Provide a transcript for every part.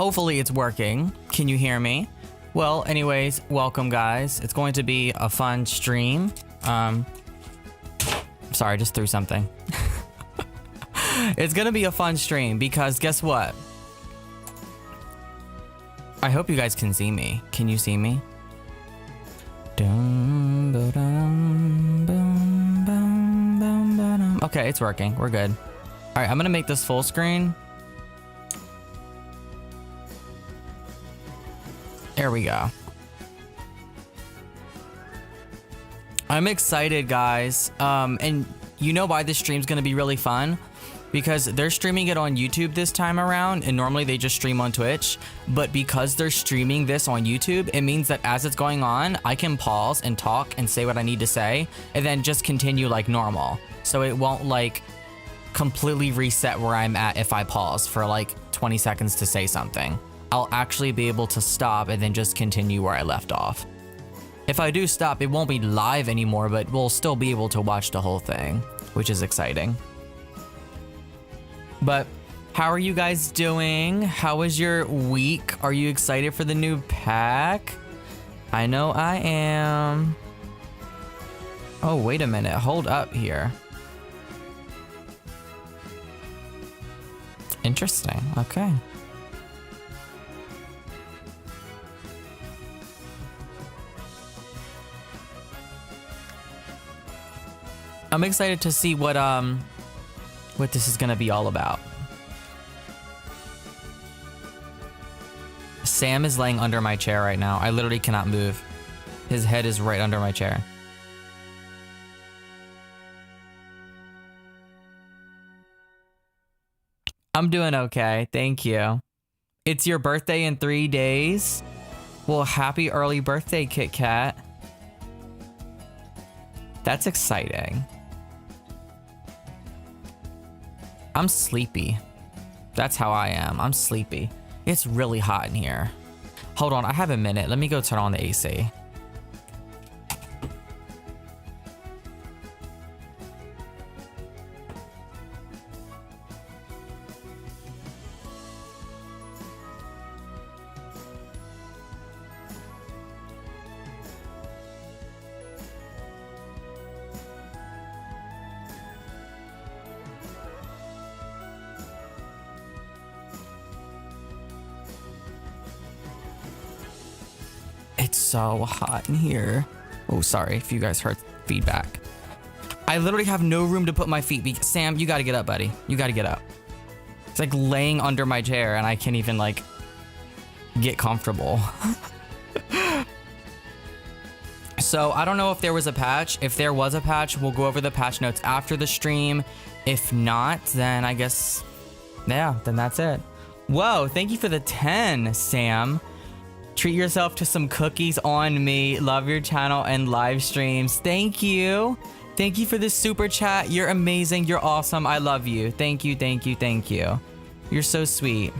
Hopefully it's working. Can you hear me? Well, anyways, welcome guys. It's going to be a fun stream. Sorry, I just threw something. It's gonna be a fun stream because guess what? I hope you guys can see me. Can you see me? Okay, it's working. We're good. All right, I'm gonna make this full screen. There we go. I'm excited, guys. And you know why this stream's gonna be really fun? Because they're streaming it on YouTube this time around, and normally they just stream on Twitch. But because they're streaming this on YouTube, it means that as it's going on, I can pause and talk and say what I need to say, and then just continue like normal. So it won't like completely reset where I'm at if I pause for like 20 seconds to say something. I'll actually be able to stop and then just continue where I left off. If I do stop, it won't be live anymore, but we'll still be able to watch the whole thing, which is exciting. But how are you guys doing? How was your week? Are you excited for the new pack? I know I am. Oh, wait a minute. Hold up here. Interesting. Okay. I'm excited to see what this is gonna be all about. Sam is laying under my chair right now. I literally cannot move. His head is right under my chair. I'm doing okay, thank you. It's your birthday in 3 days? Well, happy early birthday, Kit Kat. That's exciting. I'm sleepy. That's how I am. I'm sleepy. It's really hot in here. Hold on, I have a minute. Let me go turn on the AC. It's so hot in here. Oh, sorry if you guys heard feedback. I literally have no room to put my feet. Sam, you gotta get up, buddy. You gotta get up. It's like laying under my chair and I can't even like get comfortable. So I don't know if there was a patch. If there was a patch, we'll go over the patch notes after the stream. If not, then I guess, yeah, then that's it. Whoa, thank you for the 10, Sam. Treat yourself to some cookies on me. Love your channel and live streams. Thank you. Thank you for this super chat. You're amazing. You're awesome. I love you. Thank you, thank you, thank you. You're so sweet.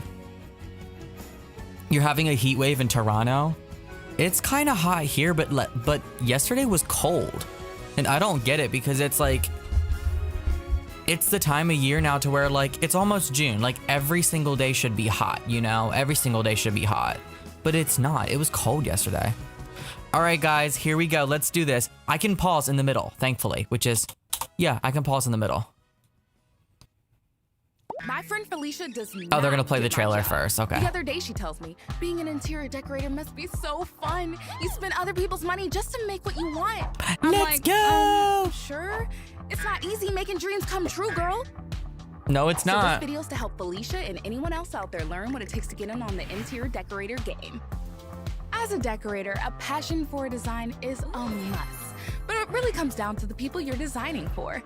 You're having a heat wave in Toronto? It's kind of hot here, but yesterday was cold. And I don't get it because it's like, it's the time of year now to where like, it's almost June. Like every single day should be hot, you know? Every single day should be hot. But it's not. It was cold yesterday. All right, guys, here we go. Let's do this. I can pause in the middle, thankfully, which is, yeah, I can pause in the middle. My friend Felicia does not. Oh, they're gonna play the trailer first. Okay. The other day she tells me, being an interior decorator must be so fun. You spend other people's money just to make what you want. Let's go. Sure. It's not easy making dreams come true, girl. No, it's not. So this video's to help Felicia and anyone else out there learn what it takes to get in on the interior decorator game. As a decorator, a passion for a design is a must, but it really comes down to the people you're designing for.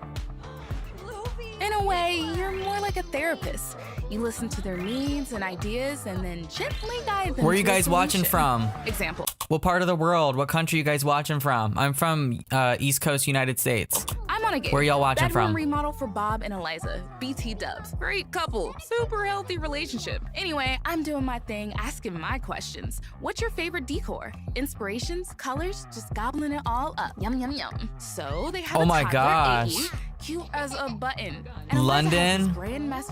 In a way, you're more like a therapist. You listen to their needs and ideas and then gently guide them. Where are you guys watching from? Example. What part of the world? What country are you guys watching from? I'm from East Coast, United States. I'm on a game. Where y'all watching Bedroom from? remodel for Bob and Eliza. BT dubs. Great couple. Super healthy relationship. Anyway, I'm doing my thing, asking my questions. What's your favorite decor? Inspirations? Colors? Just gobbling it all up. Yum, yum, yum. So they have Oh a my toddler, gosh. AE, cute as a button. And London,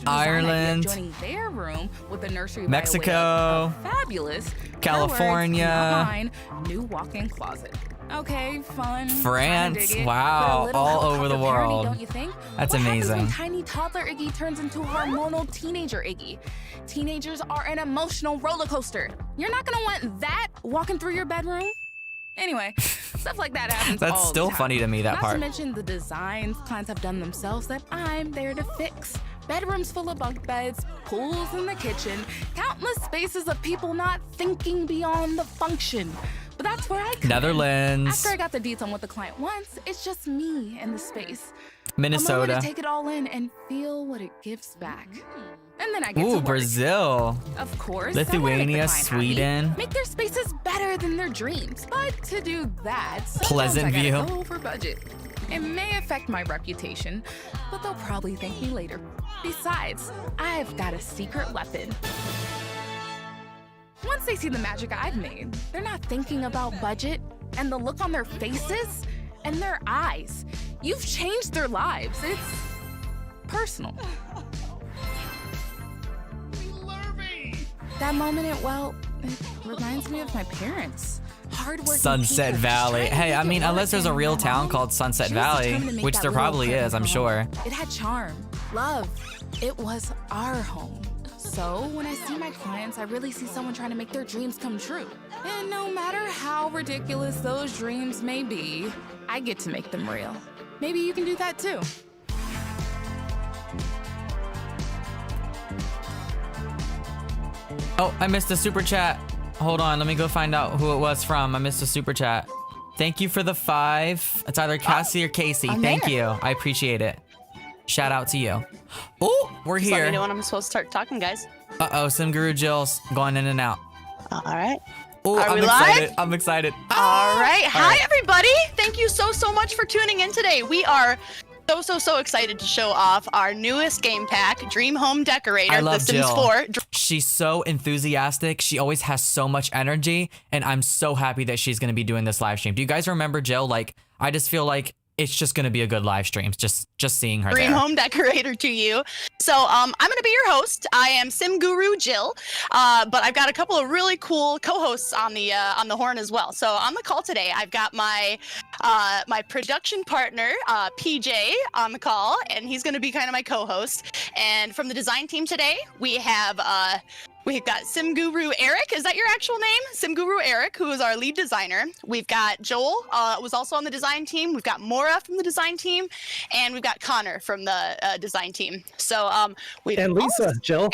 Ireland, joining their room with the nursery Mexico, by way of a fabulous, California, new walk-in closet. Okay, fun. France. Wow, all over the world. Don't you think? That's what amazing. When tiny toddler Iggy turns into hormonal teenager Iggy. Teenagers are an emotional roller coaster. You're not gonna want that walking through your bedroom. Anyway, stuff like that happens That's all still the time. funny to me, that Not part. to mention the designs clients have done themselves that I'm there to fix. Bedrooms full of bunk beds, pools in the kitchen, countless spaces of people not thinking beyond the function. But that's where I come Netherlands. in. After I got the deets on what the client wants, it's just me in the space. Minnesota. A moment to take it all in and feel what it gives back. And then I get to Ooh, work. Brazil. Of course. Lithuania, I wanna make the client Sweden. happy. Make their spaces better than their dreams. But to do that, sometimes Pleasant I gotta View. go over budget. It may affect my reputation, but they'll probably thank me later. Besides, I've got a secret weapon. Once they see the magic I've made, they're not thinking about budget and the look on their faces and their eyes. You've changed their lives. It's personal. That moment, it reminds me of my parents. Hardworking Sunset people Valley. trying to Hey, make I it mean, unless work, there's a and real my town mom, called Sunset she was Valley, determined to make which that there little probably apartment is, I'm home. sure. It had charm, love. It was our home. So when I see my clients, I really see someone trying to make their dreams come true. And no matter how ridiculous those dreams may be, I get to make them real. Maybe you can do that too. Oh, I missed a super chat. Hold on, let me go find out who it was from. I missed a super chat. Thank you for the 5. It's either Cassie or Casey. Thank you. I appreciate it. Shout out to you. Oh, we're Just let me here. know when I'm supposed to start talking, guys. Uh-oh, Sim Guru Jill's going in and out. All right. Oh, Are I'm we excited. live? I'm excited. All right. All Hi, right. everybody. Thank you so much for tuning in today. We are so excited to show off our newest game pack, Dream Home Decorator, I love The Sims Jill. 4. She's so enthusiastic. She always has so much energy, and I'm so happy that she's going to be doing this live stream. Do you guys remember Jill? Like, I just feel like it's just going to be a good live stream. Just seeing her Dream there. Home Decorator to you. So I'm going to be your host. I am Sim Guru Jill, but I've got a couple of really cool co-hosts on the horn as well. So on the call today, I've got my my production partner, PJ, on the call, and he's going to be kind of my co-host. And from the design team today, we've got Sim Guru Eric. Is that your actual name? Sim Guru Eric, who is our lead designer. We've got Joel, was also on the design team. We've got Maura from the design team, and we've got Connor from the design team. So we And Lisa, Jill.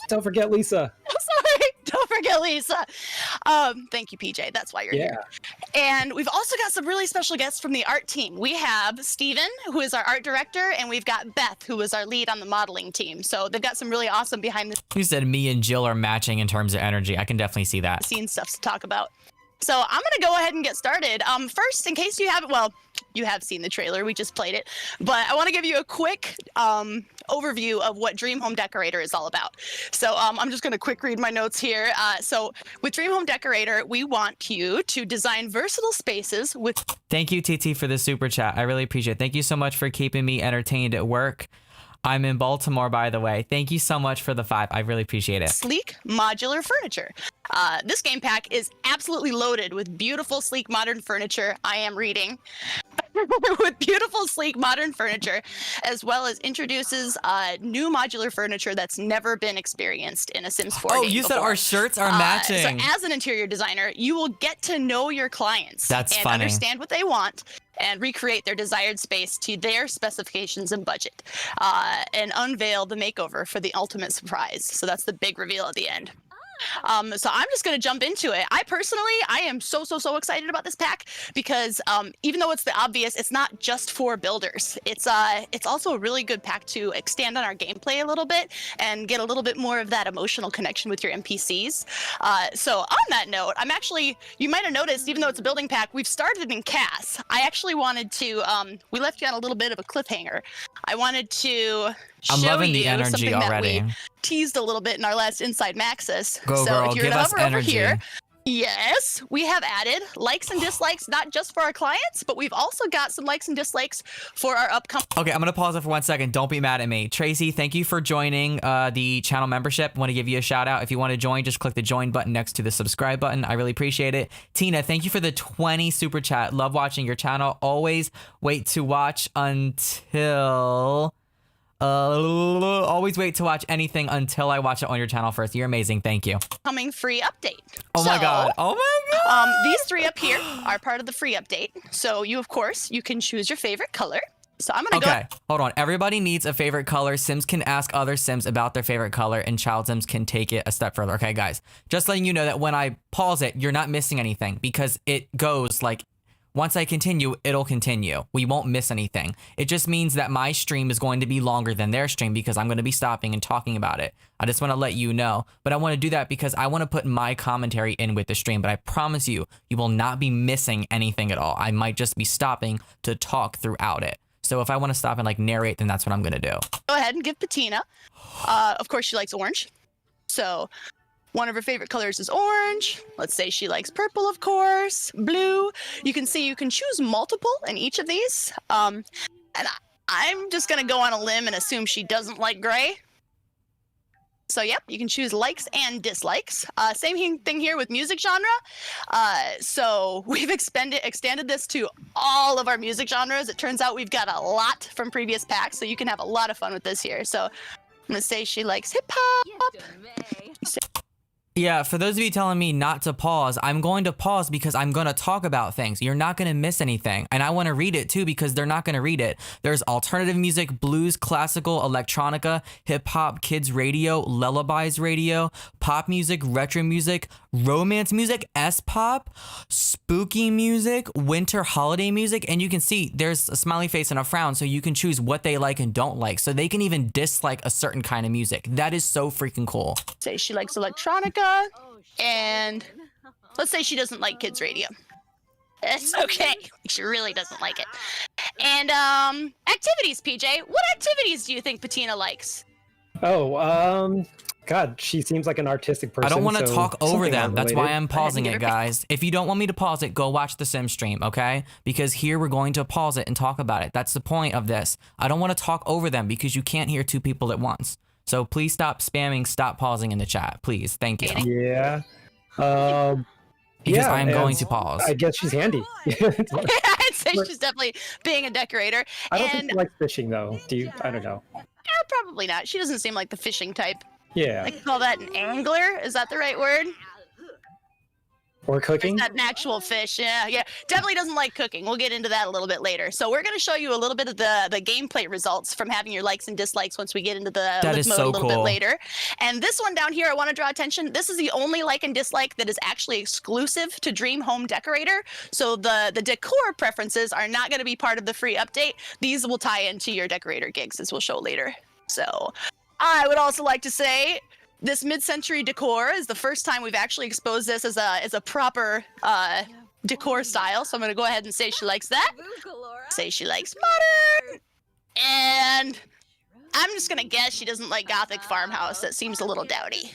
Don't forget Lisa. Sorry, don't forget Lisa. Thank you, PJ. That's why you're here. And we've also got some really special guests from the art team. We have Steven, who is our art director, and we've got Beth, who is our lead on the modeling team. So they've got some really awesome behind the You said me and Jill are matching in terms of energy. I can definitely see that. scenes stuff to talk about. So I'm gonna go ahead and get started. First, in case you haven't, well, you have seen the trailer, we just played it, but I want to give you a quick overview of what Dream Home Decorator is all about. So I'm just gonna quick read my notes here. So with Dream Home Decorator, we want you to design versatile spaces with Thank you, TT, for the super chat. I really appreciate it. Thank you so much for keeping me entertained at work. I'm in Baltimore, by the way. Thank you so much for the 5. I really appreciate it. sleek modular furniture. This game pack is absolutely loaded with beautiful, sleek, modern furniture. I am reading. With beautiful, sleek, modern furniture, as well as introduces new modular furniture that's never been experienced in a Sims 4 Oh, game you said before. our shirts are matching. So as an interior designer, you will get to know your clients That's and funny. understand what they want and recreate their desired space to their specifications and budget, and unveil the makeover for the ultimate surprise. So that's the big reveal at the end. So I'm just going to jump into it. I am so excited about this pack because even though it's the obvious, it's not just for builders. It's also a really good pack to extend on our gameplay a little bit and get a little bit more of that emotional connection with your NPCs. So on that note, you might have noticed, even though it's a building pack, we've started in CAS. I actually wanted to, we left you on a little bit of a cliffhanger. I wanted to I'm show loving the you energy something already. that we teased a little bit in our last Inside Maxis. Go, So girl, if you were give to us hover over energy. here, Yes, we have added likes and dislikes, not just for our clients, but we've also got some likes and dislikes for our upcoming. Okay, I'm gonna pause it for 1 second. Don't be mad at me. Tracy, thank you for joining the channel membership. I want to give you a shout out. If you want to join, just click the join button next to the subscribe button. I really appreciate it. Tina, thank you for the 20 super chat. Love watching your channel. Always wait to watch until... always wait to watch anything until I watch it on your channel first. You're amazing. Thank you. Coming free update. Oh my god. Oh my god. These 3 up here are part of the free update. So you, of course, you can choose your favorite color. So I'm gonna Okay, hold on. Everybody needs a favorite color. Sims can ask other Sims about their favorite color, and Child Sims can take it a step further. Okay, guys. Just letting you know that when I pause it, you're not missing anything because it goes like, once I continue, it'll continue. We won't miss anything. It just means that my stream is going to be longer than their stream because I'm going to be stopping and talking about it. I just want to let you know. But I want to do that because I want to put my commentary in with the stream. But I promise you, you will not be missing anything at all. I might just be stopping to talk throughout it. So if I want to stop and like narrate, then that's what I'm going to do. go ahead and give Patina. Of course, she likes orange. So one of her favorite colors is orange. Let's say she likes purple, of course, blue. You can see you can choose multiple in each of these. And I'm just going to go on a limb and assume she doesn't like gray. So, yep, you can choose likes and dislikes. Same thing here with music genre. So we've extended this to all of our music genres. It turns out we've got a lot from previous packs, so you can have a lot of fun with this here. So I'm going to say she likes hip-hop. Yeah, for those of you telling me not to pause, I'm going to pause because I'm going to talk about things. You're not going to miss anything. And I want to read it too because they're not going to read it. There's alternative music, blues, classical, electronica, hip hop, kids radio, lullabies radio, pop music, retro music, romance music, S-pop, spooky music, winter holiday music. And you can see there's a smiley face and a frown, so you can choose what they like and don't like. So they can even dislike a certain kind of music. That is so freaking cool. Say she likes electronica. And let's say she doesn't like kids radio. It's okay. She really doesn't like it. And activities, PJ. What activities do you think Patina likes? Oh, God, she seems like an artistic person. I don't want to talk over them. That's why I'm pausing give it, her- guys. If you don't want me to pause it, go watch the Sim stream, okay? Because here we're going to pause it and talk about it. That's the point of this. I don't want to talk over them because you can't hear two people at once. So please stop spamming, stop pausing in the chat, please. Thank you. Yeah. Because yeah, I'm going and to pause. I guess she's handy. I'd say she's definitely being a decorator. I don't And think she likes fishing, though. Do you? I don't know. probably not. She doesn't seem like the fishing type. Yeah. I call that an angler. Is that the right word? Or Or is cooking. that an actual fish? Yeah. Definitely doesn't like cooking. We'll get into that a little bit later. So we're going to show you a little bit of the gameplay results from having your likes and dislikes once we get into the That live is mode so a little bit cool. later. And this one down here, I want to draw attention. This is the only like and dislike that is actually exclusive to Dream Home Decorator. So the decor preferences are not going to be part of the free update. These will tie into your decorator gigs, as we'll show later. So I would also like to say this mid-century decor is the first time we've actually exposed this as a proper decor style. So I'm going to go ahead and say she likes that. Say she likes modern. And I'm just going to guess she doesn't like Gothic farmhouse. That seems a little dowdy.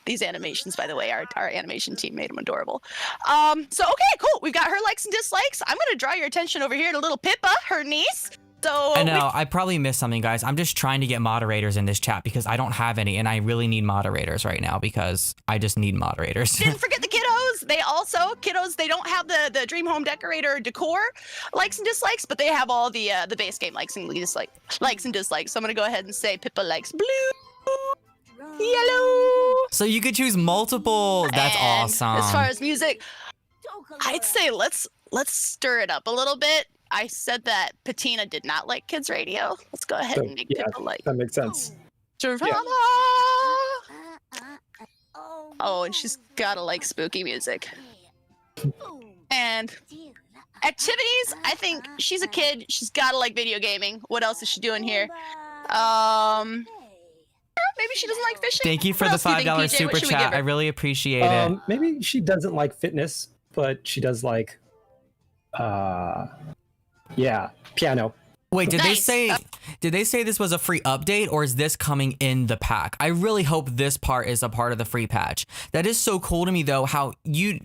These animations, by the way, our animation team made them adorable. So, okay, cool. We've got her likes and dislikes. I'm going to draw your attention over here to little Pippa, her niece. So I know, I probably missed something, guys. I'm just trying to get moderators in this chat because I don't have any, and I really need moderators right now because I just need moderators. Didn't forget the kiddos. They don't have the Dream Home Decorator decor likes and dislikes, but they have all the base game likes and dislikes. So I'm gonna go ahead and say Pippa likes blue, yellow. So you could choose multiple. That's And awesome. As far as music, I'd say let's stir it up a little bit. I said that Patina did not like kids radio. Let's go ahead So, and make yeah, Pippa like that makes sense. Drama. Oh, and she's gotta like spooky music. And activities, I think she's a kid. She's gotta like video gaming. What else is she doing here? Maybe she doesn't like fishing. Thank you for What the else do you think, $5 PJ? What super should we give chat. her? I really appreciate it. Maybe she doesn't like fitness, but she does like, yeah, piano. Wait, did Nice. they say this was a free update, or is this coming in the pack? I really hope this part is a part of the free patch. That is so cool to me though, how you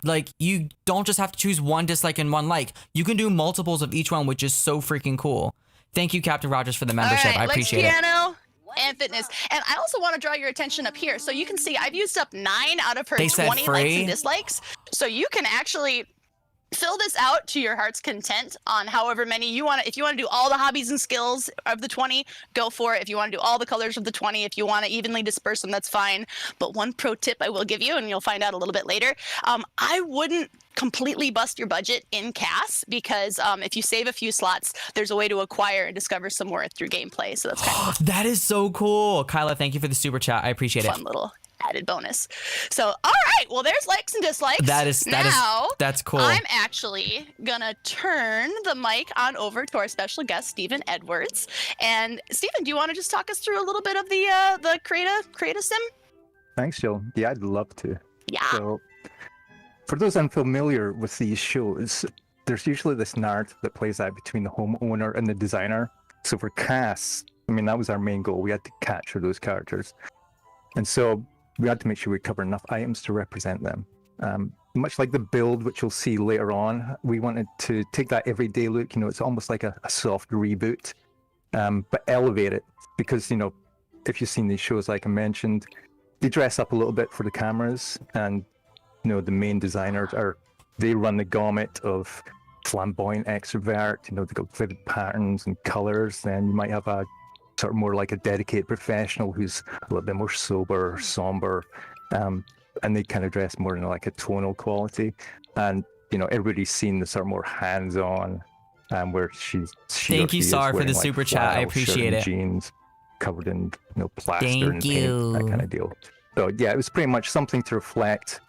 don't just have to choose one dislike and one like. You can do multiples of each one, which is so freaking cool. Thank you, Captain Rogers, for the membership. All right, I appreciate it. piano and fitness. And I also want to draw your attention up here. So you can see I've used up 9 out of her They said 20 likes free? and dislikes. So you can actually fill this out to your heart's content on however many you want to. If you want to do all the hobbies and skills of the 20, go for it. If you want to do all the colors of the 20, if you want to evenly disperse them, that's fine. But one pro tip I will give you, and you'll find out a little bit later, I wouldn't completely bust your budget in CAS, because if you save a few slots, there's a way to acquire and discover some more through gameplay. So that's kind of That is so cool. Kyla, thank you for the super chat. I appreciate a fun it. little added bonus. So, all right, well, there's likes and dislikes. That's cool. I'm actually gonna turn the mic on over to our special guest, Stephen Edwards. And Stephen, do you want to just talk us through a little bit of the create a sim? Thanks, Jill. Yeah, I'd love to. Yeah. So, for those unfamiliar with these shows, there's usually this narrative that plays out between the homeowner and the designer. So for CAS, I mean, that was our main goal. We had to capture those characters. And so we had to make sure we cover enough items to represent them. Much like the build, which you'll see later on, we wanted to take that everyday look. You know, it's almost like a soft reboot, but elevate it. Because, you know, if you've seen these shows, like I mentioned, they dress up a little bit for the cameras, and you know, the main designers they run the gamut of flamboyant extrovert. You know, they've got vivid patterns and colors. Then you might have a sort of more like a dedicated professional who's a little bit more sober, somber, and they kind of dress more in like a tonal quality. And you know, everybody's seen the sort of more hands-on, where Thank you, Sar, for the like super chat. I flannel shirt appreciate and it. jeans covered in, you know, plaster Thank and paint, you. that kind of deal. So yeah, it was pretty much something to reflect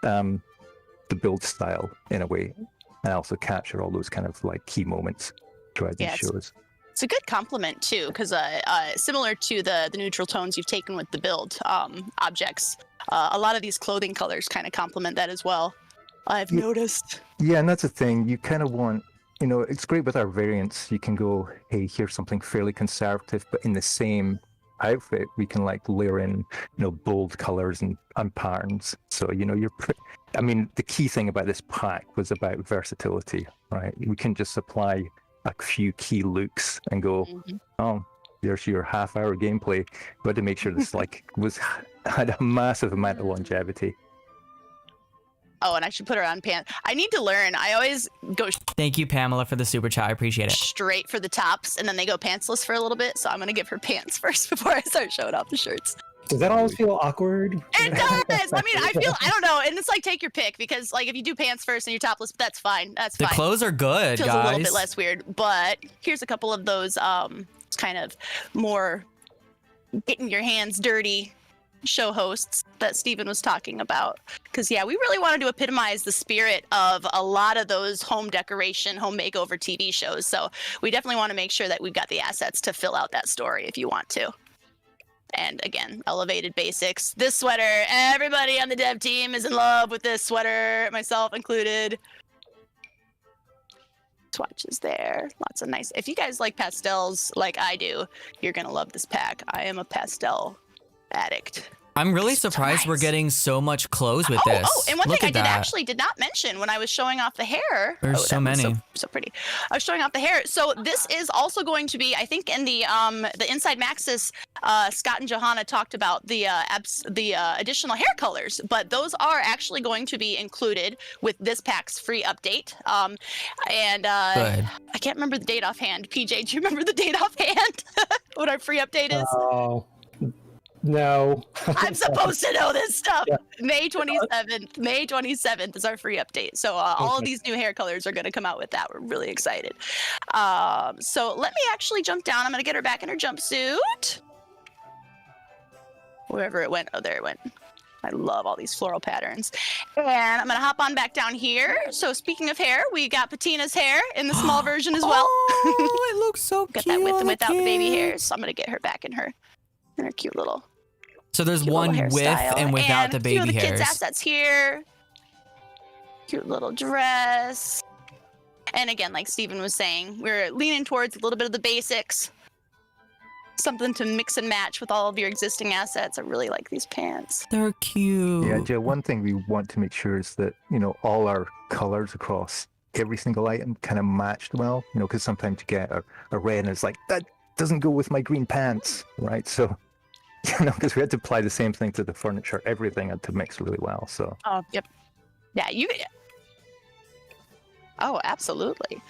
the build style in a way, and also capture all those kind of like key moments throughout these shows. It's a good compliment too, because similar to the neutral tones you've taken with the build objects, a lot of these clothing colors kind of complement that as well. I've noticed. Yeah, and that's the thing. You kind of want, you know, it's great with our variants. You can go, hey, here's something fairly conservative, but in the same outfit, we can like layer in, you know, bold colors and patterns. So, you know, I mean, the key thing about this pack was about versatility, right? We can just supply a few key looks and go, oh, there's your half-hour gameplay. But to make sure this like had a massive amount of longevity. Oh, and I should put her on pants. I need to learn. I always go Thank you, Pamela, for the super chat. I appreciate it. straight for the tops, and then they go pantsless for a little bit. So I'm gonna give her pants first before I start showing off the shirts. Does that always feel awkward? It does. I mean, I don't know, and it's like take your pick, because like if you do pants first and you're topless, that's fine. That's The fine. clothes are good, Feels guys. a little bit less weird, but here's a couple of those kind of more getting your hands dirty show hosts that Steven was talking about. Because yeah, we really wanted to epitomize the spirit of a lot of those home decoration, home makeover TV shows. So we definitely want to make sure that we've got the assets to fill out that story if you want to. And again, elevated basics. This sweater, everybody on the dev team is in love with this sweater, myself included. Swatches there. Lots of nice. If you guys like pastels like I do, you're going to love this pack. I am a pastel addict. I'm really So surprised we're nice. getting so much clothes with this. Oh, and one Look thing at I that. did not mention when I was showing off the hair. There's that so was many. So pretty. I was showing off the hair. So this is also going to be, I think, in the Inside Maxis. Scott and Johanna talked about the additional hair colors, but those are actually going to be included with this pack's free update. Good. I can't remember the date offhand. PJ, do you remember the date offhand? What our free update is? Oh, no. I'm supposed to know this stuff. Yeah. May 27th. May 27th is our free update. So all of Okay. these new hair colors are going to come out with that. We're really excited. So let me actually jump down. I'm going to get her back in her jumpsuit. Wherever it went. Oh, there it went. I love all these floral patterns. And I'm going to hop on back down here. So speaking of hair, we got Patina's hair in the small version as well. Oh, it looks so Got cute. that with on and without the baby kid. hairs. So I'm going to get her back in her cute little So there's cute one little with hairstyle. and without the a few of baby the hairs. kids' assets here. Cute little dress. And again, like Steven was saying, we're leaning towards a little bit of the basics. Something to mix and match with all of your existing assets. I really like these pants. They're cute. Yeah, Joe, one thing we want to make sure is that, all our colors across every single item kind of matched well, because sometimes you get a red and it's like, that doesn't go with my green pants, right? So, because we had to apply the same thing to the furniture, everything had to mix really well, so. Oh, yep. Yeah, Oh, absolutely.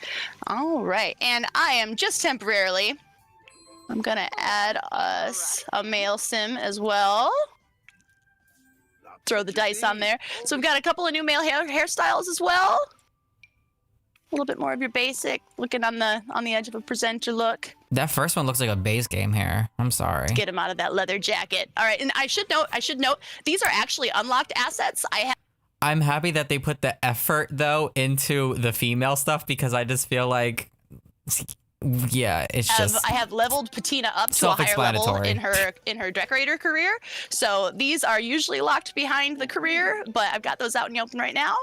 All right, and I am just temporarily... I'm gonna add us a male sim as well. Throw the dice on there. So we've got a couple of new male hairstyles as well. A little bit more of your basic, looking on the edge of a presenter look. That first one looks like a base game hair. I'm sorry. Get him out of that leather jacket. All right, and I should note, these are actually unlocked assets. I'm happy that they put the effort though into the female stuff because I just feel like. Yeah, I have leveled Patina up to a higher level in her decorator career. So these are usually locked behind the career, but I've got those out in the open right now.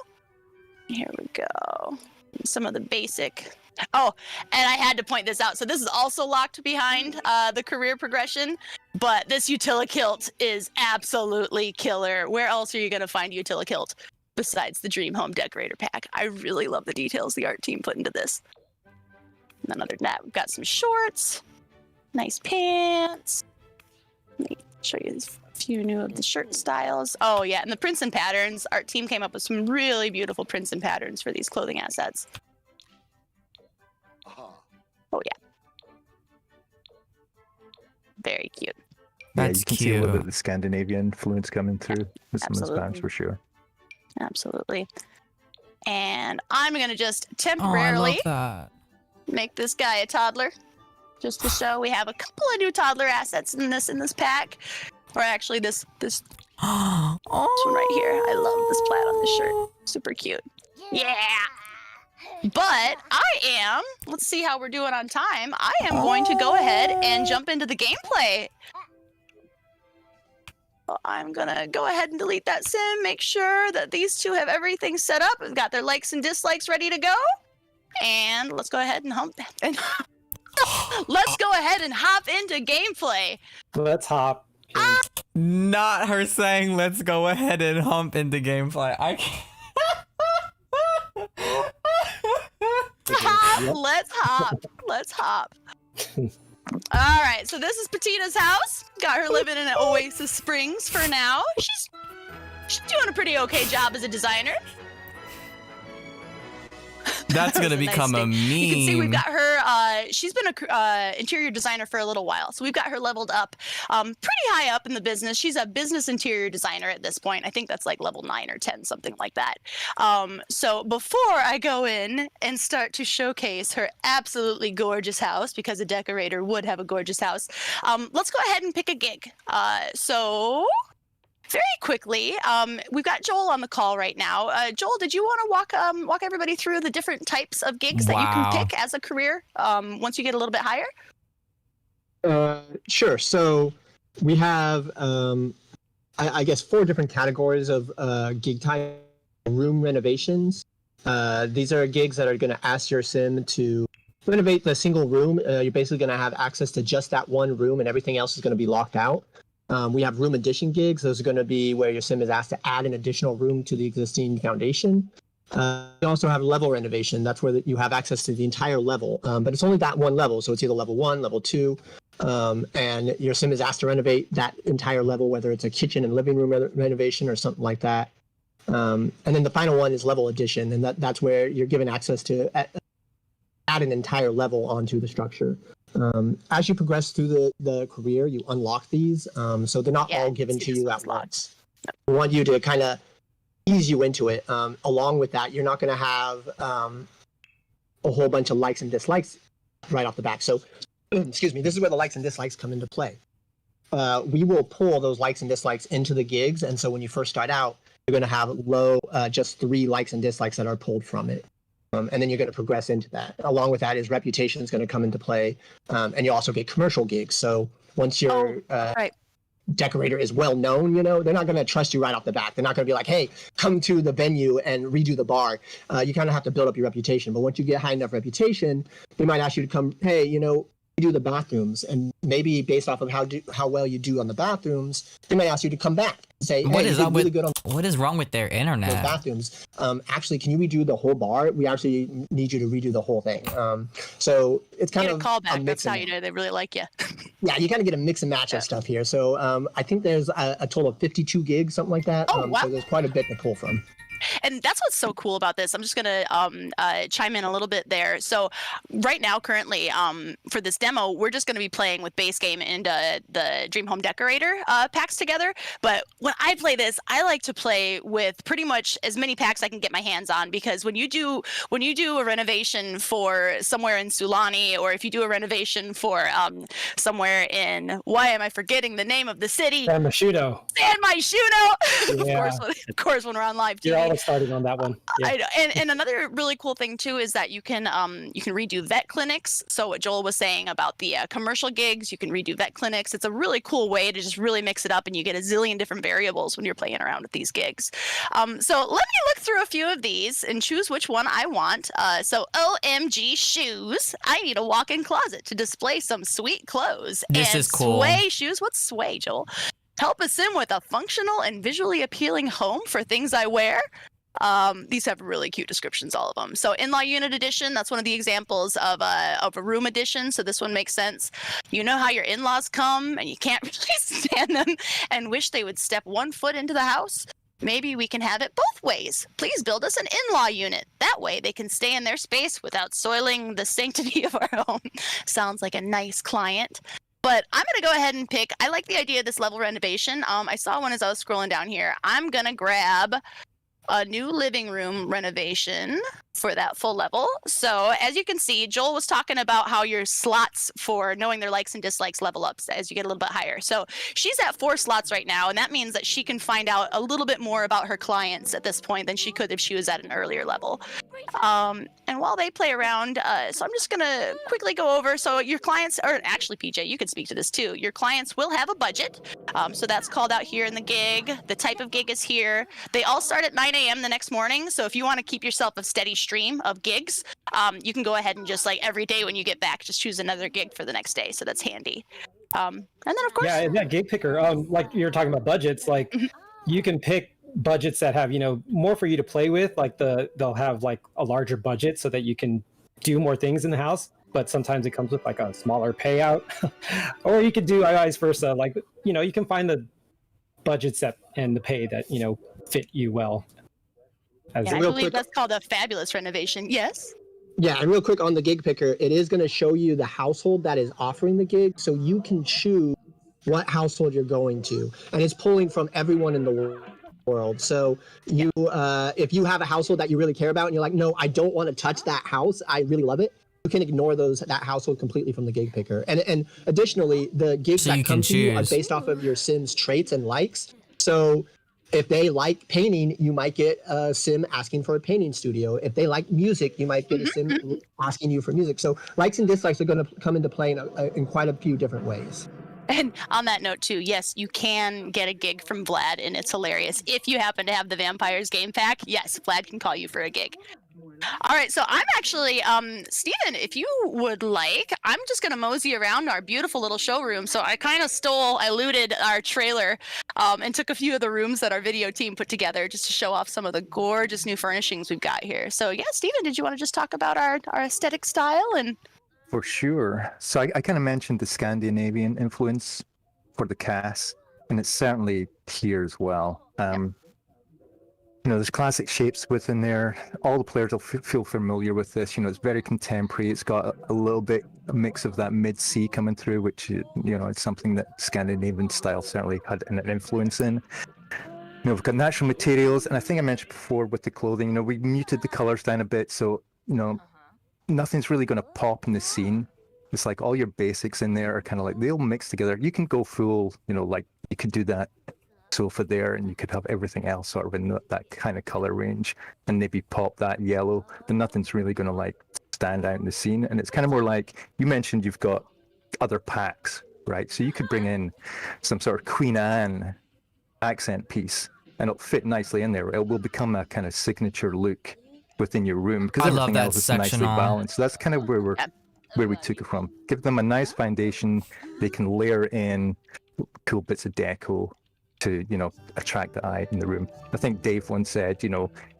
Here we go. Some of the basic. Oh, and I had to point this out. So this is also locked behind the career progression, but this Utilikilt is absolutely killer. Where else are you going to find Utilikilt besides the Dream Home Decorator Pack? I really love the details the art team put into this. And then other than that, we've got some shorts, nice pants. Let me show you a few new of the shirt styles. Oh yeah, and the prints and patterns. Our team came up with some really beautiful prints and patterns for these clothing assets. Oh yeah. Very cute. That's you can see a little bit of the Scandinavian influence coming through with some of those patterns for sure. Absolutely. And I'm going to just temporarily... Oh, I love that. Make this guy a toddler, just to show we have a couple of new toddler assets in this pack, or actually this one right here. I love this plaid on this shirt, super cute. Yeah. But let's see how we're doing on time. I am going to go ahead and jump into the gameplay. I'm gonna go ahead and delete that sim. Make sure that these two have everything set up. We've got their likes and dislikes ready to go. And let's go ahead and let's go ahead and hop into gameplay. Let's hop. Not her saying let's go ahead and hump into gameplay. I can't. Let's hop. All right, so this is Patina's house. Got her living in Oasis Springs for now. She's doing a pretty okay job as a designer. That's gonna become a meme. You can see we've got her. She's been a interior designer for a little while, so we've got her leveled up, pretty high up in the business. She's a business interior designer at this point. I think that's like level 9 or 10, something like that. So before I go in and start to showcase her absolutely gorgeous house, because a decorator would have a gorgeous house, let's go ahead and pick a gig. So. Very quickly, we've got Joel on the call right now. Joel, did you want to walk everybody through the different types of gigs that you can pick as a career once you get a little bit higher? Sure. So we have, I guess, 4 different categories of gig type. Room renovations. These are gigs that are going to ask your sim to renovate the single room. You're basically going to have access to just that one room, and everything else is going to be locked out. We have room addition gigs. Those are going to be where your sim is asked to add an additional room to the existing foundation. We also have level renovation. That's where you have access to the entire level, but it's only that one level. So it's either level 1, level 2, and your sim is asked to renovate that entire level, whether it's a kitchen and living room renovation or something like that. And then the final one is level addition, and that's where you're given access to add an entire level onto the structure. As you progress through the career, you unlock these, so they're not all given to you at once. We want you to kind of ease you into it. Along with that, you're not going to have a whole bunch of likes and dislikes right off the bat. So, excuse me, this is where the likes and dislikes come into play. We will pull those likes and dislikes into the gigs, and so when you first start out, you're going to have just 3 likes and dislikes that are pulled from it. And then you're going to progress into that. Along with that is reputation is going to come into play. And you also get commercial gigs. So once you're decorator is well known, they're not going to trust you right off the bat. They're not going to be like, hey, come to the venue and redo the bar. You kind of have to build up your reputation. But once you get high enough reputation, they might ask you to come, hey, do the bathrooms, and maybe based off of how well you do on the bathrooms, they might ask you to come back and say, What hey, is you up did really with good on what is wrong with their those internet? bathrooms. Actually, can you redo the whole bar? We actually need you to redo the whole thing. So it's kind Get a of callback. a mix That's how and you know they really like you. yeah, you got to get a mix and match of stuff here. So I think there's a total of 52 gigs, something like that. Oh, wow. So there's quite a bit to pull from. And that's what's so cool about this. I'm just gonna chime in a little bit there. So right now, currently, for this demo, we're just gonna be playing with base game and the Dream Home Decorator packs together. But when I play this, I like to play with pretty much as many packs I can get my hands on, because when you do a renovation for somewhere in Sulani, or if you do a renovation for somewhere in, why am I forgetting the name of the city? San Myshuno. San Myshuno. Yeah. of course, when we're on live TV. You're always starting on that one. Yeah. I know. And another really cool thing too is that you can redo vet clinics. So what Joel was saying about the commercial gigs, you can redo vet clinics. It's a really cool way to just really mix it up, and you get a zillion different variables when you're playing around with these gigs. So let me look through a few of these and choose which one I want. So OMG shoes. I need a walk-in closet to display some sweet clothes. This and is cool. Sway shoes. What's sway, Joel? Help us in with a functional and visually appealing home for things I wear. These have really cute descriptions, all of them. So in-law unit edition, that's one of the examples of a room edition. So this one makes sense. You know how your in-laws come and you can't really stand them and wish they would step 1 foot into the house? Maybe we can have it both ways. Please build us an in-law unit. That way they can stay in their space without soiling the sanctity of our home. Sounds like a nice client. But I'm going to go ahead and pick, I like the idea of this level renovation. I saw one as I was scrolling down here. I'm going to grab a new living room renovation for that full level. So as you can see, Joel was talking about how your slots for knowing their likes and dislikes level up as you get a little bit higher. So she's at 4 slots right now, and that means that she can find out a little bit more about her clients at this point than she could if she was at an earlier level. And while they play around, so I'm just going to quickly go over. So your clients, or actually PJ, you could speak to this too. Your clients will have a budget. So that's called out here in the gig. The type of gig is here. They all start at 9 a.m. the next morning. So if you want to keep yourself a steady stream of gigs, you can go ahead and just like every day when you get back, just choose another gig for the next day. So that's handy. And then of course, Yeah, and that gig picker, like you're talking about budgets, like you can pick budgets that have, more for you to play with. Like they'll have like a larger budget so that you can do more things in the house. But sometimes it comes with like a smaller payout, or you could do vice versa. Like, you can find the budgets that and the pay that, fit you well. yeah, I believe that's called a fabulous renovation. Yes. Yeah, and real quick on the gig picker, it is going to show you the household that is offering the gig, so you can choose what household you're going to, and it's pulling from everyone in the world. So you, if you have a household that you really care about, and you're like, no, I don't want to touch that house, I really love it, you can ignore that household completely from the gig picker. And additionally, the gigs that come to you are based off of your sim's traits and likes. So if they like painting, you might get a sim asking for a painting studio. If they like music, you might get a sim asking you for music. So likes and dislikes are going to come into play in quite a few different ways. And on that note too, yes, you can get a gig from Vlad, and it's hilarious. If you happen to have the Vampires game pack, yes, Vlad can call you for a gig. All right, so I'm actually, Steven, if you would like, I'm just going to mosey around our beautiful little showroom. So I kind of I looted our trailer and took a few of the rooms that our video team put together just to show off some of the gorgeous new furnishings we've got here. So yeah, Steven, did you want to just talk about our aesthetic style? And For sure. So I kind of mentioned the Scandinavian influence for the cast, and it's certainly here as well. There's classic shapes within there. All the players will feel familiar with this. It's very contemporary. It's got a little bit a mix of that mid-sea coming through, which it's something that Scandinavian style certainly had an influence in. We've got natural materials, and I think I mentioned before with the clothing. We muted the colors down a bit, so nothing's really going to pop in the scene. It's like all your basics in there are kind of like they'll mix together. You can go full, like you could do that sofa there, and you could have everything else sort of in that kind of color range, and maybe pop that yellow, but nothing's really going to like stand out in the scene. And it's kind of more like you mentioned, you've got other packs right? So you could bring in some sort of Queen Anne accent piece, and it'll fit nicely in there. It will become a kind of signature look within your room because I love everything that else is nicely sectional. balanced. So that's kind of where we took it from. Give them a nice foundation. They can layer in cool bits of deco to, attract the eye in the room. I think Dave once said,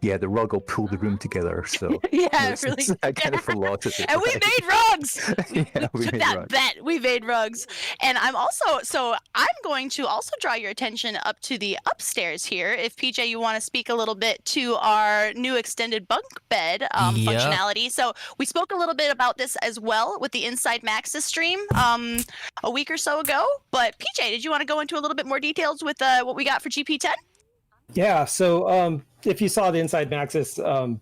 yeah, the rug will pull the room together. So Yeah, it's, really. it's that kind of philosophy. And we right? made rugs. Yeah, we Took made that rugs. bet. We made rugs. And I'm going to also draw your attention up to the upstairs here. If PJ, you want to speak a little bit to our new extended bunk bed Yep. functionality. So we spoke a little bit about this as well with the Inside Maxis stream a week or so ago. But PJ, did you want to go into a little bit more details with what we got for GP10? Yeah. So if you saw the Inside Maxis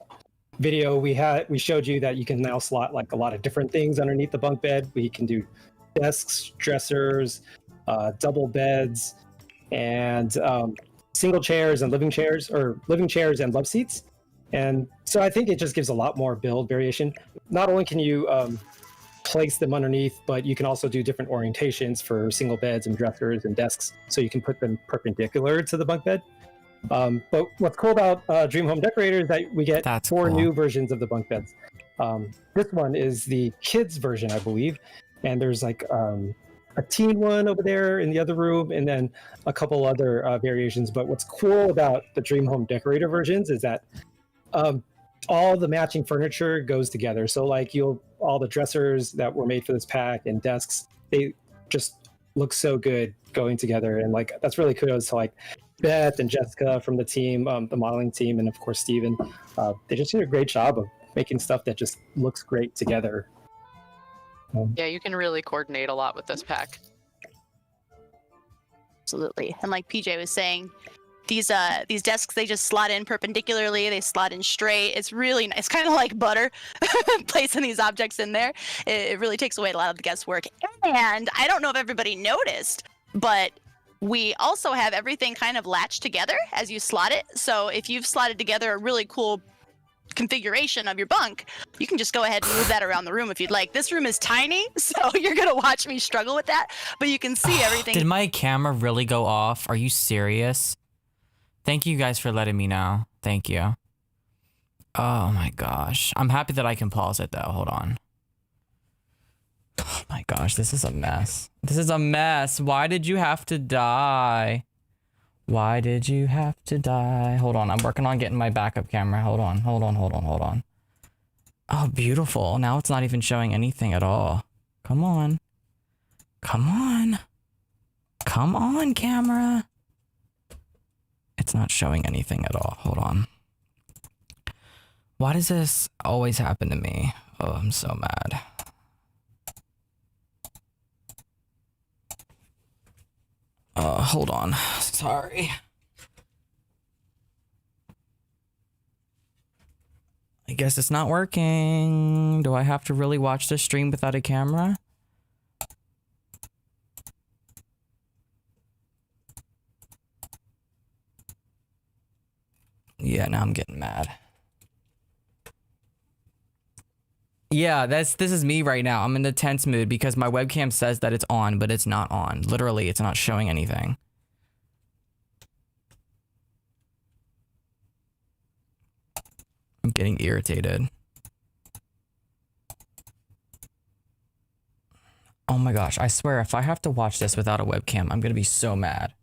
video, we showed you that you can now slot like a lot of different things underneath the bunk bed. We can do desks, dressers, double beds, and single chairs and living chairs, or living chairs and love seats. And so I think it just gives a lot more build variation. Not only can you place them underneath, but you can also do different orientations for single beds and dressers and desks, so you can put them perpendicular to the bunk bed. But what's cool about Dream Home Decorator is that we get That's four cool. new versions of the bunk beds. This one is the kids version, I believe, and there's like a teen one over there in the other room, and then a couple other variations. But what's cool about the Dream Home Decorator versions is that all the matching furniture goes together. So like all the dressers that were made for this pack and desks, they just look so good going together, and like that's really kudos to like Beth and Jessica from the team, the modeling team, and of course Steven. They just did a great job of making stuff that just looks great together. Yeah, you can really coordinate a lot with this pack. Absolutely. And like PJ was saying, these desks, they just slot in perpendicularly, they slot in straight. It's really nice, kind of like butter, placing these objects in there. It really takes away a lot of the guesswork. And I don't know if everybody noticed, but we also have everything kind of latched together as you slot it. So if you've slotted together a really cool configuration of your bunk, you can just go ahead and move that around the room if you'd like. This room is tiny, so you're gonna watch me struggle with that, but you can see everything. Did my camera really go off? Are you serious? Thank you guys for letting me know. Thank you. Oh my gosh. I'm happy that I can pause it though. Hold on. Oh my gosh, this is a mess. This is a mess. Why did you have to die? Why did you have to die? Hold on, I'm working on getting my backup camera. Hold on. Oh, beautiful. Now it's not even showing anything at all. Come on. Come on. Come on, camera. It's not showing anything at all. Hold on. Why does this always happen to me? Oh, I'm so mad. Hold on. Sorry. I guess it's not working. Do I have to really watch this stream without a camera? Yeah, now I'm getting mad. Yeah, this is me right now. I'm in the tense mood because my webcam says that it's on, but it's not on. Literally, it's not showing anything. I'm getting irritated. Oh my gosh, I swear if I have to watch this without a webcam, I'm gonna be so mad.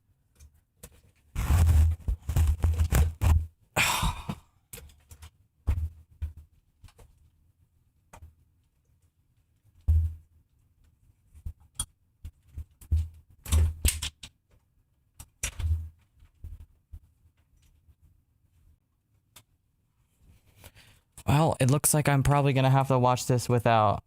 Well, it looks like I'm probably gonna have to watch this without.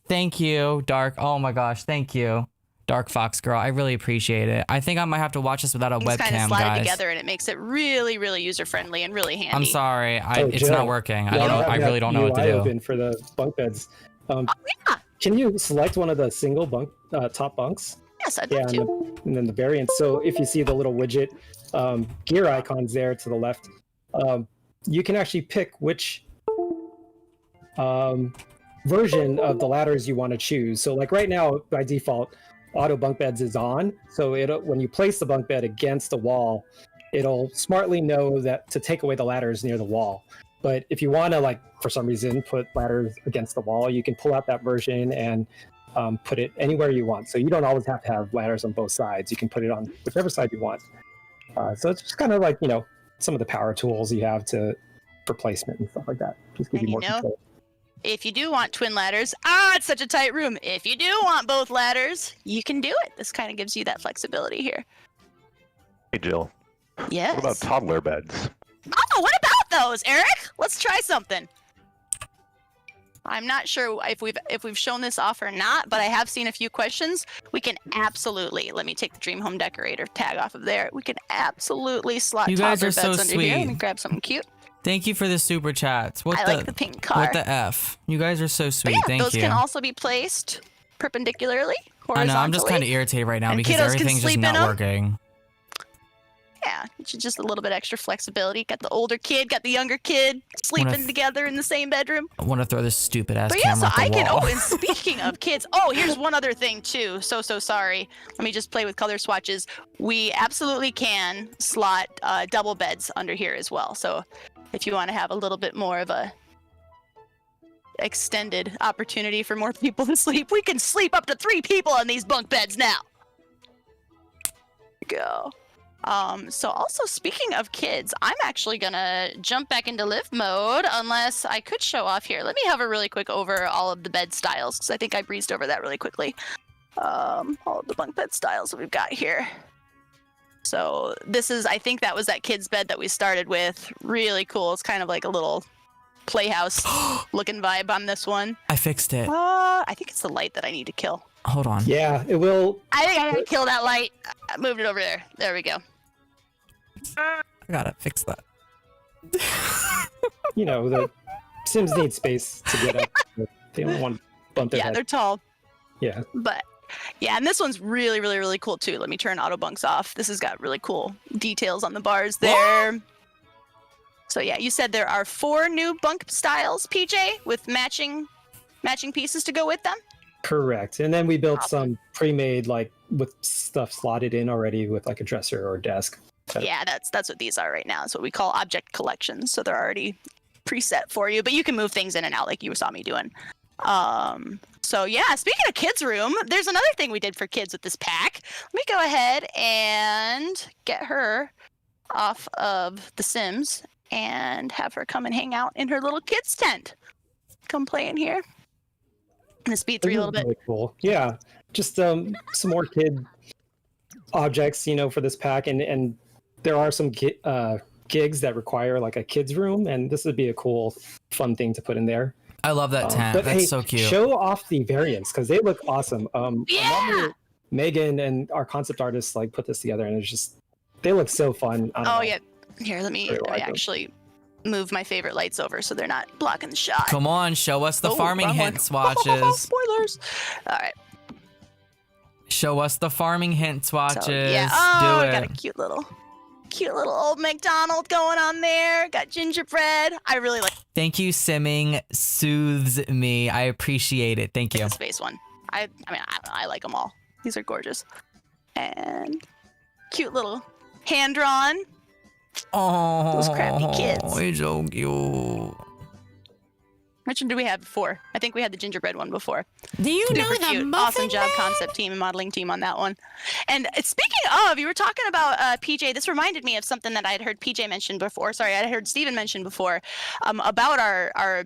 Thank you, Dark. Oh my gosh, thank you, Dark Fox Girl. I really appreciate it. I think I might have to watch this without a Things kind of webcam, slide guys. together, and it makes it really, really user friendly and really handy. I'm sorry, it's Jill, not working. I yeah, don't. I have really that don't know what to UI do. open for the bunk beds. Yeah. Can you select one of the single bunk top bunks? Yes, I'd Yeah, love to. and then the variants. So if you see the little widget gear icons there to the left, you can actually pick which version of the ladders you want to choose. So like right now, by default, auto bunk beds is on. So when you place the bunk bed against the wall, it'll smartly know that to take away the ladders near the wall. But if you want to, like, for some reason, put ladders against the wall, you can pull out that version and put it anywhere you want. So you don't always have to have ladders on both sides. You can put it on whichever side you want. So it's just kind of like, some of the power tools you have for placement and stuff like that. Just give you more control. If you do want twin ladders, it's such a tight room. If you do want both ladders, you can do it. This kind of gives you that flexibility here. Hey, Jill. Yes. What about toddler beds? Oh, what about those, Eric? Let's try something. I'm not sure if we've shown this off or not, but I have seen a few questions. We can absolutely, let me take the Dream Home Decorator tag off of there. We can absolutely slot You guys toddler are so beds under here. sweet. Let me grab something cute. Thank you for the super chats. I like the pink car. What the F? You guys are so sweet. But yeah, Thank those you. can also be placed perpendicularly, I horizontally. know, I'm just kind of irritated right now And because kiddos can everything's just sleep in not 'em. working. Yeah, it's just a little bit extra flexibility. Got the older kid, got the younger kid sleeping together in the same bedroom. I want to throw this stupid ass But yeah, camera so at the I can. wall. Oh, and speaking of kids, here's one other thing too. So sorry. Let me just play with color swatches. We absolutely can slot double beds under here as well. So if you want to have a little bit more of a extended opportunity for more people to sleep, we can sleep up to 3 people on these bunk beds now. Go. So also speaking of kids, I'm actually gonna jump back into live mode unless I could show off here. Let me hover really quick over all of the bed styles because I think I breezed over that really quickly. All of the bunk bed styles that we've got here. So this is, I think that was that kid's bed that we started with. Really cool. It's kind of like a little playhouse looking vibe on this one. I fixed it. I think it's the light that I need to kill. Hold on. Yeah, it will. I think I gotta kill that light. I moved it over there. There we go. I gotta fix that. The Sims need space to get up. They don't want to bump their Yeah, head. they're tall. Yeah. But yeah, and this one's really, really, really cool too. Let me turn auto bunks off. This has got really cool details on the bars there. So yeah, you said there are 4 new bunk styles, PJ, with matching pieces to go with them. Correct. And then we built some pre-made, like with stuff slotted in already with like a dresser or a desk. Yeah, that's what these are right now. It's what we call object collections. So they're already preset for you, but you can move things in and out like you saw me doing. So yeah, speaking of kids' room, there's another thing we did for kids with this pack. Let me go ahead and get her off of The Sims and have her come and hang out in her little kids' tent. Come play in here. I'm gonna speed through a little bit. Really cool. Yeah, just some more kid objects, for this pack, and there are some gigs that require like a kids' room, and this would be a cool, fun thing to put in there. I love that tent. But That's hey, so cute. show off the variants because they look awesome. Yeah. Megan and our concept artists like put this together, and it's just they look so fun. I don't know. Yeah. Here, let me Very like them. actually move my favorite lights over so they're not blocking the shot. Come on, show us the farming wrong one. hint swatches. Spoilers. All right. Show us the farming hint swatches. So, yeah. Do I it. got a cute little old McDonald going on there. Got gingerbread. I really like Thank you, Simming soothes me. I appreciate it. Thank you. the space one. I mean, I don't know. I like them all. These are gorgeous. And cute little hand drawn. Oh, Those crappy kids. He's so cute. Which one did we have before? I think we had the gingerbread one before. Do you Super cute. Awesome job, concept team and modeling team on that one. And speaking of, you were talking about PJ. This reminded me of something that I had heard PJ mention before. Sorry, I had heard Steven mention before about our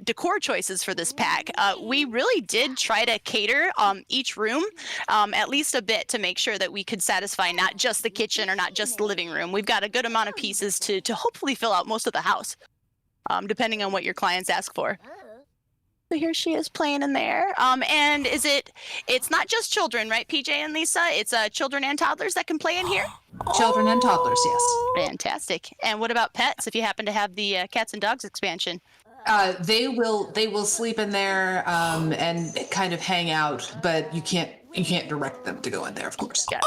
decor choices for this pack. We really did try to cater each room at least a bit to make sure that we could satisfy not just the kitchen or not just the living room. We've got a good amount of pieces to hopefully fill out most of the house. Depending on what your clients ask for. So here she is playing in there. And it's not just children, right, PJ and Lisa? It's children and toddlers that can play in here? Children and toddlers, yes. Fantastic. And what about pets, if you happen to have the cats and dogs expansion? They will sleep in there and kind of hang out, but you can't direct them to go in there, of course. Yeah,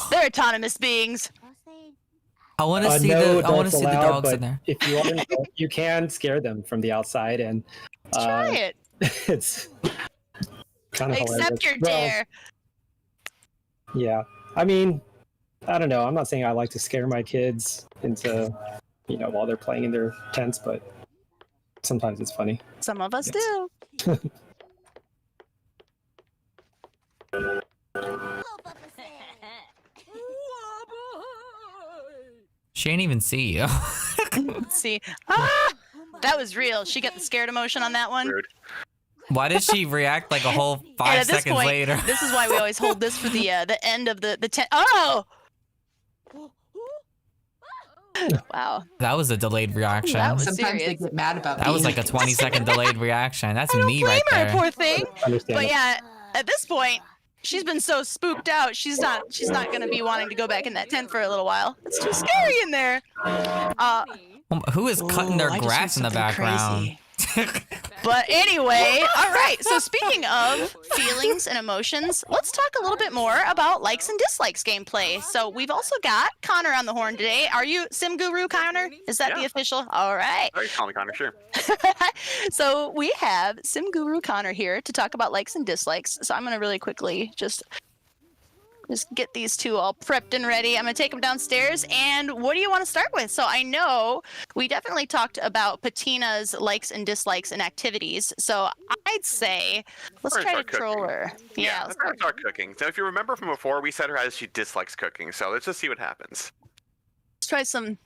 they're autonomous beings. I want to see no the adults the allowed, dogs but in there. If you are, you can scare them from the outside, and Try it. it's Kind of Accept your dare. Yeah. I mean, I don't know. I'm not saying I like to scare my kids into, while they're playing in their tents, but sometimes it's funny. Some of us Yes. do. She ain't even see you. Let's see. Ah! That was real. She got the scared emotion on that one. Rude. Why did she react like a whole And 5 at this seconds point, later? This is why we always hold this for the end of the tent. Oh! Wow. That was a delayed reaction. That was Sometimes they serious. get mad about That was being like a 20-second delayed reaction. That's I don't me blame right her, there. poor thing. Understandable. But yeah, at this point, she's been so spooked out. She's not gonna be wanting to go back in that tent for a little while. It's too scary in there. Who is cutting their I just grass in heard the something background? crazy. But anyway, all right. So speaking of feelings and emotions, let's talk a little bit more about likes and dislikes gameplay. So we've also got Connor on the horn today. Are you Sim Guru, Connor? Is that the official? All right. Oh, you call me Connor, sure. So we have Sim Guru Connor here to talk about likes and dislikes. So I'm going to really quickly just get these two all prepped and ready. I'm going to take them downstairs. And what do you want to start with? So I know we definitely talked about Patina's likes and dislikes and activities. So I'd say let's try to troll her. Yeah, let's start cooking. So if you remember from before, we said her as she dislikes cooking. So let's just see what happens. Let's try some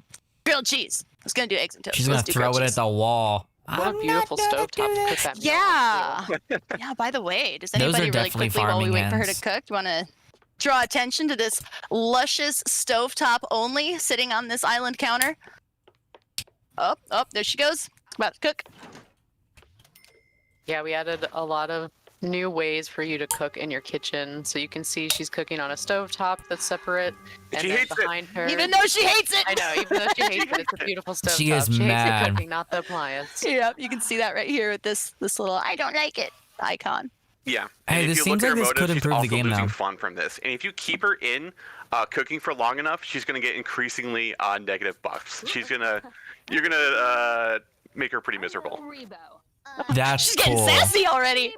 grilled cheese. I was going to do eggs and toast. She's going to throw it at the wall. What a beautiful stovetop to cook that meal. Yeah. Yeah, by the way, does Those are anybody really definitely quickly while we farming wait for her to ends. cook, do you want to draw attention to this luscious stovetop only sitting on this island counter? Oh, there she goes. About to cook. Yeah, we added a lot of new ways for you to cook in your kitchen. So you can see she's cooking on a stovetop that's separate. And She then hates it. behind her. Even though she hates it. I know, even though she hates it, it's a beautiful stovetop. She is hates mad. the cooking, not the appliance. Yeah, you can see that right here with this little "I don't like it" icon. Yeah. Hey, And if this you seems look at like her this motives, could she's improve the also game losing now. fun from this. And if you keep her in cooking for long enough, she's gonna get increasingly negative buffs. You're gonna make her pretty miserable. That's She's getting cool. sassy already.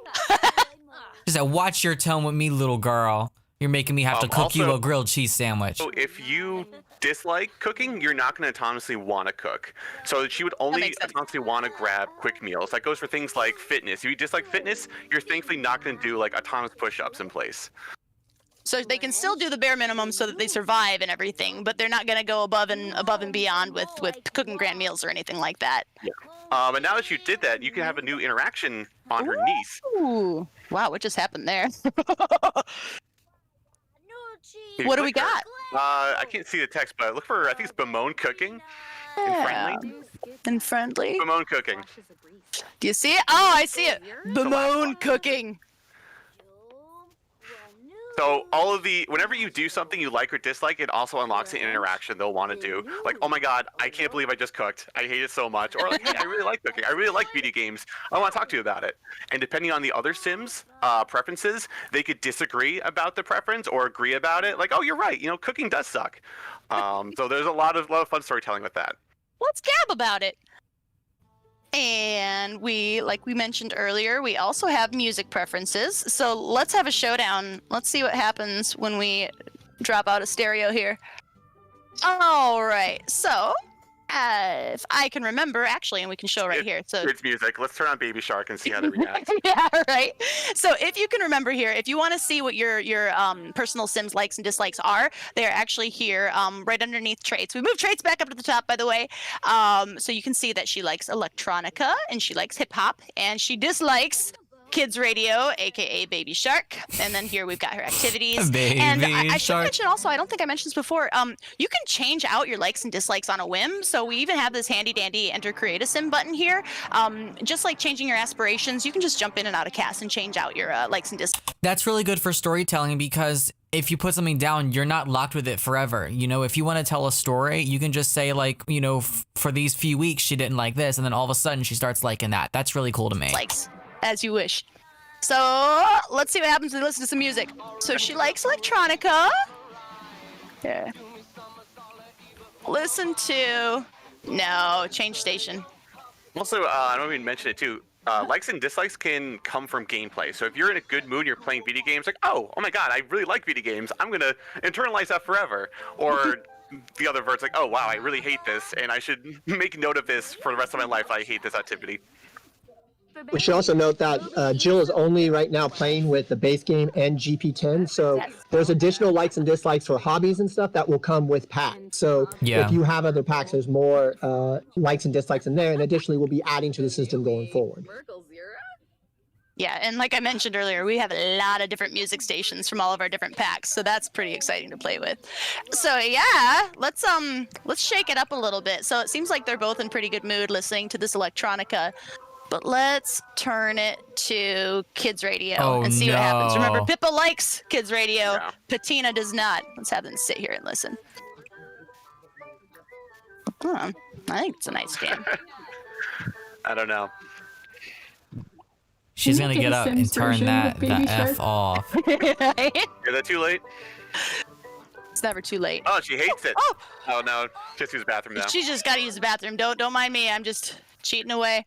She said, watch your tone with me, little girl. You're making me have to cook you also- a grilled cheese sandwich. So if you dislike cooking, you're not going to autonomously want to cook. So she would only makes sense. autonomously want to grab quick meals. That goes for things like fitness. If you dislike fitness, you're thankfully not going to do like autonomous push-ups in place. So they can still do the bare minimum so that they survive and everything, but they're not going to go above and beyond with cooking grand meals or anything like that. And now that you did that, you can have a new interaction on her niece. Ooh, wow, what just happened there? If you What do we click her- got? I can't see the text, but look for, I think it's Bemoan Cooking. Yeah. Friendly. And friendly. Bemoan Cooking. Do you see it? Oh, I see it. Bemoan cooking. So whenever you do something you like or dislike, it also unlocks an interaction they'll want to do. Like, oh my god, I can't believe I just cooked. I hate it so much. Or like, hey, I really like cooking. I really like video games. I want to talk to you about it. And depending on the other Sims preferences, they could disagree about the preference or agree about it. Like, oh, you're right. Cooking does suck. So there's a lot of fun storytelling with that. Let's gab about it. And like we mentioned earlier, we also have music preferences. So let's have a showdown. Let's see what happens when we drop out a stereo here. All right. So if I can remember, actually, and we can show right here. So It's music. Let's turn on Baby Shark and see how they react. yeah, right. So if you can remember here, if you want to see what your personal Sims likes and dislikes are, they are actually here right underneath traits. We moved traits back up to the top, by the way. So you can see that she likes electronica and she likes hip hop and she dislikes kids radio, aka Baby Shark. And then here we've got her activities. Baby and I should Shark. mention also, I don't think I mentioned this before, you can change out your likes and dislikes on a whim. So we even have this handy dandy enter create a sim button here. Just like changing your aspirations, you can just jump in and out of cast and change out your likes and dislikes. That's really good for storytelling because if you put something down, you're not locked with it forever. If you want to tell a story, you can just say like, for these few weeks, she didn't like this. And then all of a sudden she starts liking that. That's really cool to me. Likes, as you wish. So let's see what happens when we listen to some music. So she likes electronica. Yeah. Listen to, no, change station. Also, I don't even mention it too. likes and dislikes can come from gameplay. So if you're in a good mood, you're playing video games, like, oh my god, I really like video games. I'm gonna internalize that forever. Or the other vert's like, oh wow, I really hate this, and I should make note of this for the rest of my life. I hate this activity. We should also note that Jill is only right now playing with the base game and GP10. So there's additional likes and dislikes for hobbies and stuff that will come with packs. So if you have other packs, there's more likes and dislikes in there. And additionally, we'll be adding to the system going forward. Yeah, and like I mentioned earlier, we have a lot of different music stations from all of our different packs, so that's pretty exciting to play with. So yeah, let's shake it up a little bit. So it seems like they're both in pretty good mood listening to this electronica. But let's turn it to kids radio and see what happens. Remember, Pippa likes kids radio. Patina does not. Let's have them sit here and listen. I think it's a nice game. I don't know. She's gonna get up and turn that F off. Is that too late? It's never too late. Oh, she hates it. Oh no, just use the bathroom now. She's just gotta use the bathroom. Don't mind me. I'm just cheating away.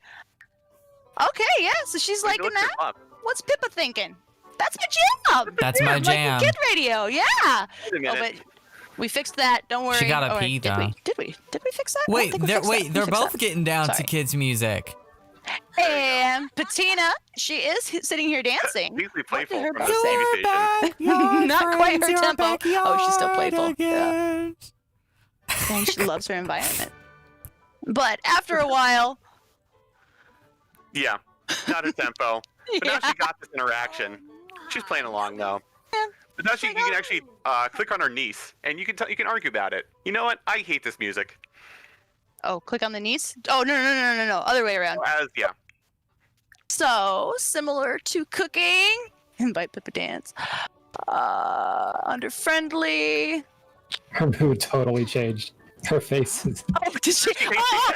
Okay, yeah. So she's liking that. What's Pippa thinking? That's my jam. That's my jam. Like kid radio. Yeah. Wait a minute. But we fixed that. Don't worry. She gotta pee though. Did we fix that? Wait, they're both getting down to kids' music. And Patina, she is sitting here dancing. Easily playful from the TV station. Not quite her tempo. Oh, she's still playful. Yeah. And she loves her environment. But after a while. Yeah, not her tempo. But now she got this interaction. She's playing along though. But now you can actually click on her niece, and you can argue about it. You know what? I hate this music. Oh, click on the niece? Oh, no. Other way around. Yeah. So, similar to cooking, invite Pippa dance. Under friendly. Her mood totally changed. Her face is. Oh, did she?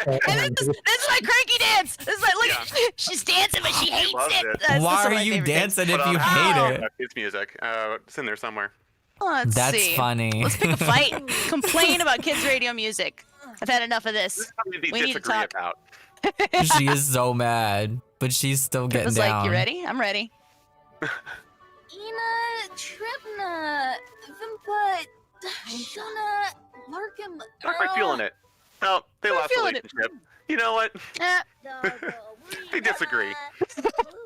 And this is my cranky dance. This is like, look, she's dancing, but she hates it. Why are you dancing if you hate it? It's music. It's in there somewhere. Let's That's see. funny. Let's pick a fight. Complain about kids' radio music. I've had enough of this. This is something they We need to disagree talk. about. She is so mad, but she's still getting Pippa's down. like, you ready? I'm ready. Ina Tripna, Vimpa, Shana, Larkin. Not quite feeling it. Oh, they lost the relationship. You know what? They disagree.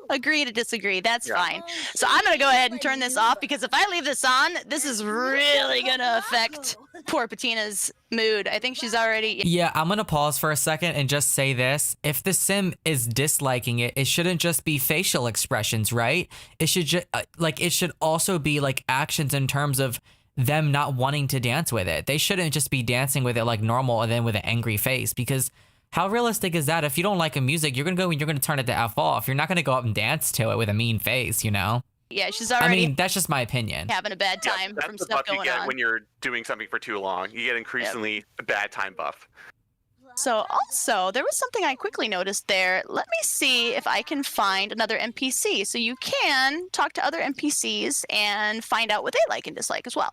Agree to disagree. That's fine. So I'm gonna go ahead and turn this off because if I leave this on, this is really gonna affect poor Patina's mood. I think she's already. Yeah, I'm gonna pause for a second and just say this. If the sim is disliking it, it shouldn't just be facial expressions, right? It should just it should also be like actions in terms of them not wanting to dance with it. They shouldn't just be dancing with it like normal and then with an angry face, because how realistic is that? If you don't like a music, you're gonna go and you're gonna turn it to F off. You're not gonna go up and dance to it with a mean face, you know? Yeah, she's already. I mean, that's just my opinion. Having a bad time That's from the stuff buff you going get on. when you're doing something for too long. You get increasingly a bad time buff. So also, there was something I quickly noticed there. Let me see if I can find another NPC. So you can talk to other NPCs and find out what they like and dislike as well.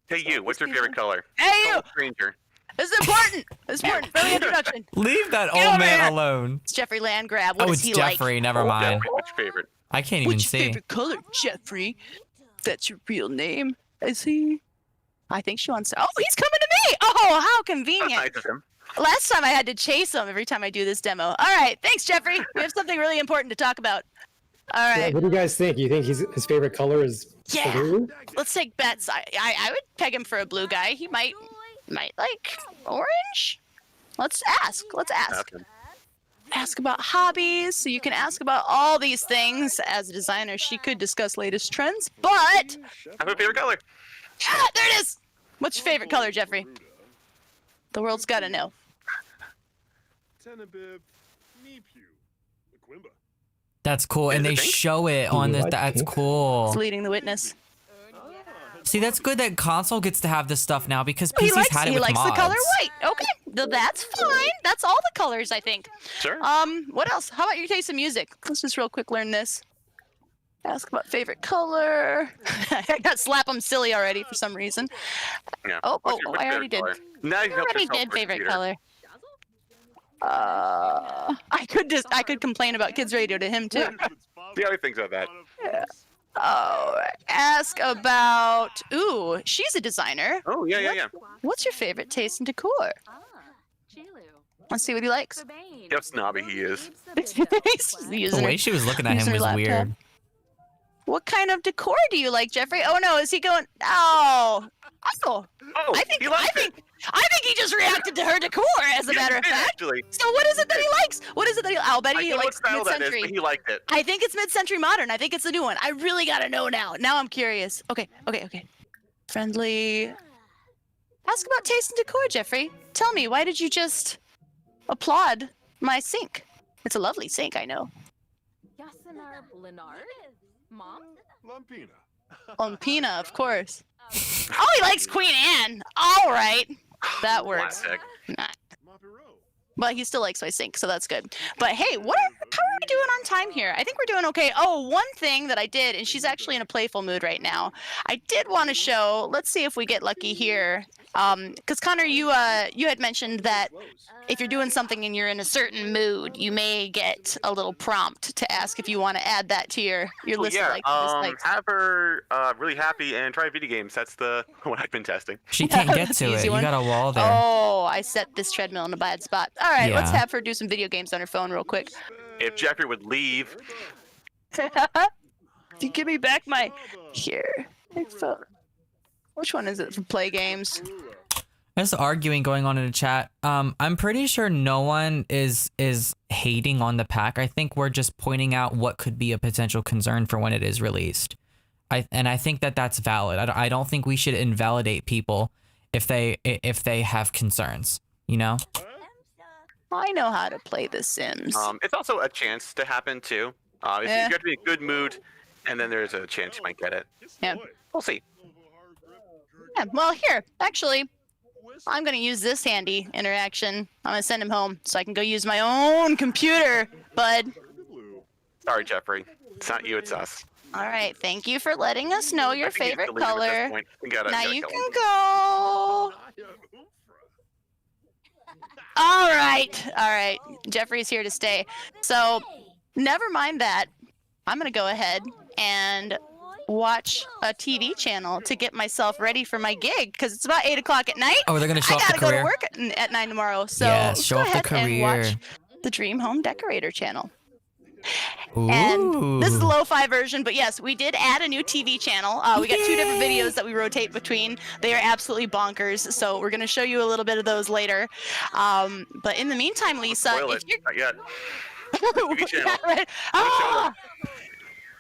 Hey, you, what's your favorite color? Hey, you! Stranger. This is important. It's important for the introduction. Leave that Get old over man here. alone. It's Jeffrey Landgrab. What Oh, does it's he Jeffrey. like? Never mind. What's your favorite? I can't even What's your see. favorite color, Jeffrey? That's your real name, is he? I think she wants to. Oh, he's coming to me. Oh, how convenient. Nice of him. Last time I had to chase him every time I do this demo. All right, thanks, Jeffrey. We have something really important to talk about. All right. What do you guys think? You think his favorite color is blue? Let's take bets. I would peg him for a blue guy. He might like orange. Let's ask. Ask about hobbies. So you can ask about all these things. As a designer, she could discuss latest trends, but I have a favorite color. there it is. What's your favorite color, Jeffrey? The world's got to know. That's cool, and they show it on this. That's cool. It's leading the witness. See, that's good that console gets to have this stuff now because He PC's likes, had it he with likes mods. the color white. Okay, that's fine. That's all the colors, I think. Sure. What else? How about your taste in music? Let's just real quick learn this. Ask about favorite color. I got slap 'em silly already for some reason. Yeah. Oh, What's your I already favorite did. color? Now you I helped already yourself did for a favorite computer. color. I could complain about kids radio to him too. See how he thinks about that. Oh, ask about. Ooh, she's a designer. Oh yeah. What's your favorite taste in decor? Let's see what he likes. See how snobby he is. The way she was looking at him was weird. What kind of decor do you like, Jeffrey? Oh no, is he going? Oh. I think he just reacted to her decor, as a matter of fact. Actually. So what is it that he likes? What is it that I'll bet he likes mid-century. He liked it. I think it's mid-century modern. I think it's the new one. I really gotta know now. Now I'm curious. Okay. Friendly. Ask about taste and decor, Jeffrey. Tell me, why did you just applaud my sink? It's a lovely sink, I know. Lumpina, of course. Oh, he likes Queen Anne. All right. That works. Nah. But he still likes my sink, so that's good. But hey, how are we doing on time here? I think we're doing okay. Oh, one thing that I did, and she's actually in a playful mood right now. I did want to show, let's see if we get lucky here. Because Connor, you had mentioned that if you're doing something and you're in a certain mood, you may get a little prompt to ask if you want to add that to your list of dislikes. Have her really happy and try video games. That's the one I've been testing. She can't get to it. You got a wall there. Oh, I set this treadmill in a bad spot. All right, let's have her do some video games on her phone real quick. If Jeffrey would leave. Give me back my phone. Which one is it for play games? There's arguing going on in the chat. I'm pretty sure no one is hating on the pack. I think we're just pointing out what could be a potential concern for when it is released. I think that's valid. I don't think we should invalidate people if they have concerns. You know. I know how to play The Sims. It's also a chance to happen too. You have to be in a good mood, and then there's a chance you might get it. Yeah, we'll see. Yeah, well, here, actually, I'm going to use this handy interaction. I'm going to send him home so I can go use my own computer, bud. Sorry, Jeffrey. It's not you, it's us. All right, thank you for letting us know your favorite color. Now you can go. All right. Jeffrey's here to stay. So, never mind that. I'm going to go ahead and watch a TV channel to get myself ready for my gig because it's about 8 o'clock at night. Oh, they're gonna show off the career. I gotta go to work at 9 tomorrow. So yes, show let's go off the ahead and career. watch the Dream Home Decorator channel. Ooh. And this is the lo-fi version, but yes, we did add a new TV channel. We got 2 different videos that we rotate between. They are absolutely bonkers, so we're going to show you a little bit of those later. But in the meantime, Lisa, if you're... Not yet. TV channel. Ah!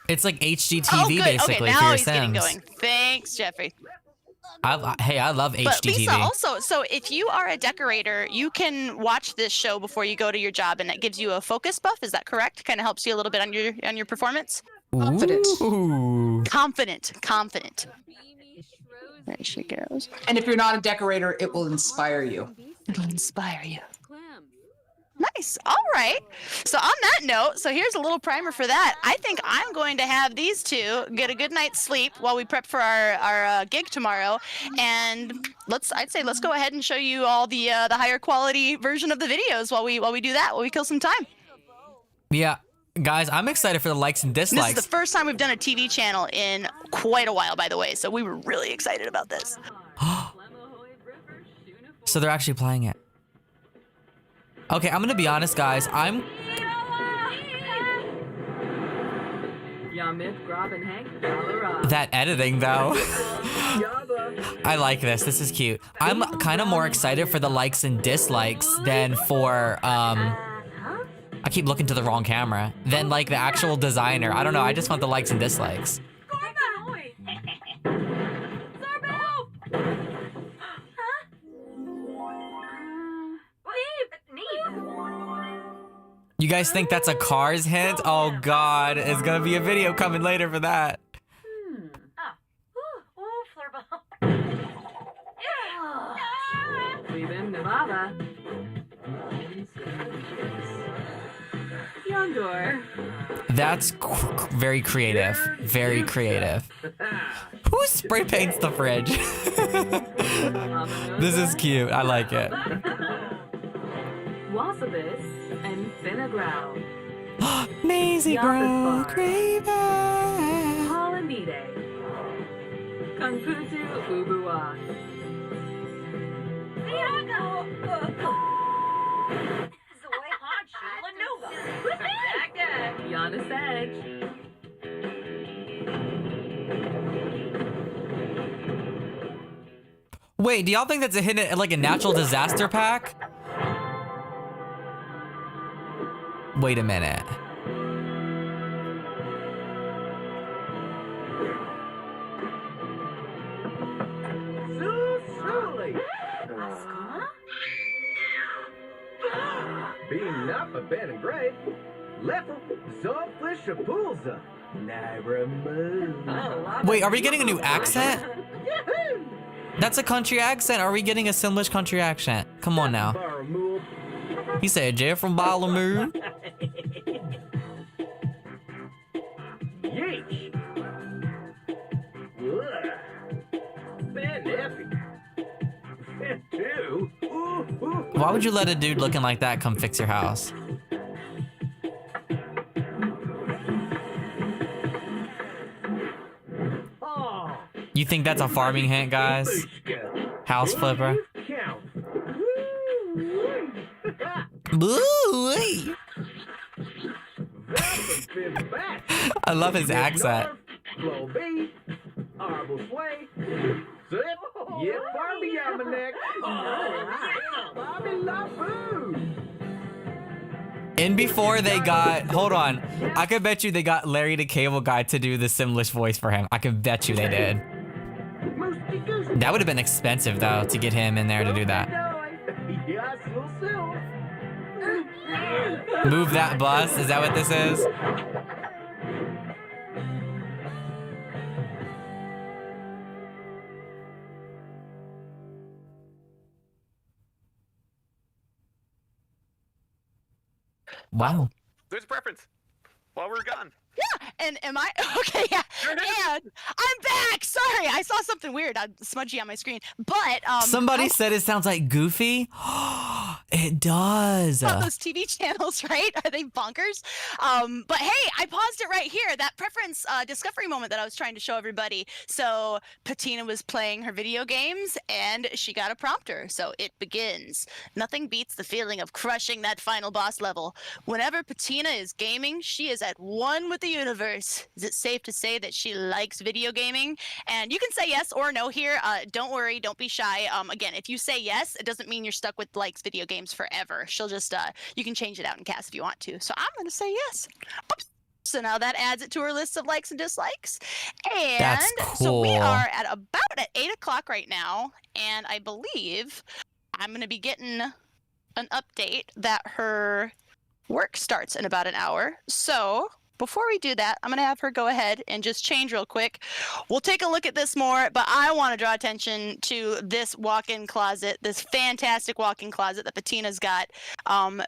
It's like HGTV basically now for your he's getting Sims. going. Thanks, Jeffrey. I love HGTV. But Lisa, also, so if you are a decorator, you can watch this show before you go to your job, and that gives you a focus buff. Is that correct? Kind of helps you a little bit on your performance. Confident. There she goes. And if you're not a decorator, it will inspire you. It'll inspire you. Nice. All right. So on that note, so here's a little primer for that. I think I'm going to have these two get a good night's sleep while we prep for our gig tomorrow, and let's go ahead and show you all the higher quality version of the videos while we do that, while we kill some time. Yeah, guys, I'm excited for the likes and dislikes. This is the first time we've done a TV channel in quite a while, by the way, so we were really excited about this. So they're actually playing it. Okay, I'm gonna be honest, guys. That editing, though. I like this. This is cute. I'm kind of more excited for the likes and dislikes than for, I keep looking to the wrong camera. Than, like, the actual designer. I don't know. I just want the likes and dislikes. You guys think that's a Cars hint? Oh god, it's gonna be a video coming later for that. That's very creative. Very creative. Who spray paints the fridge? This is cute. I like it. Wassabis, and Finneground. Maisie Grow Craven. Polynide. Kungfutu Ubua. Viago! Zoe Hachi Lanuga. Giannis Edge. Wait, do y'all think that's a hidden, like a natural disaster pack? Wait a minute. Being not for Ben and Gray, Leffer, Zoflish, Pulza, Naira Moon. Wait, are we getting a new accent? That's a country accent. Are we getting a Simlish country accent? Come on now. He said, Jeff from Balamoo. Yeesh. Ben Effie. Ben too. Why would you let a dude looking like that come fix your house? You think that's a farming hint, guys? House flipper. Boo-wee. I love his accent. And before they got, hold on, I could bet you they got Larry the Cable Guy to do the Simlish voice for him. I could bet you they did. That would have been expensive though to get him in there to do that. Move that bus, is that what this is? Wow. There's a preference. While we're gone. Yeah, and am I okay? Yeah, and I'm back. Sorry, I saw something weird, smudgy on my screen. But somebody said it sounds like Goofy. It does. Oh, those TV channels, right? Are they bonkers? But hey, I paused it right here. That preference discovery moment that I was trying to show everybody. So Patina was playing her video games, and she got a prompter. So it begins. Nothing beats the feeling of crushing that final boss level. Whenever Patina is gaming, she is at one with the universe. Is it safe to say that she likes video gaming? And you can say yes or no here. Don't worry, don't be shy. Again, if you say yes, it doesn't mean you're stuck with likes video games forever. She'll just you can change it out in cast if you want to. So I'm gonna say yes. Oops. So now that adds it to her list of likes and dislikes. And that's cool. So we are at about at 8 o'clock right now, and I believe I'm gonna be getting an update that her work starts in about an hour. So before we do that, I'm going to have her go ahead and just change real quick. We'll take a look at this more, but I want to draw attention to this walk-in closet, this fantastic walk-in closet that Patina's got.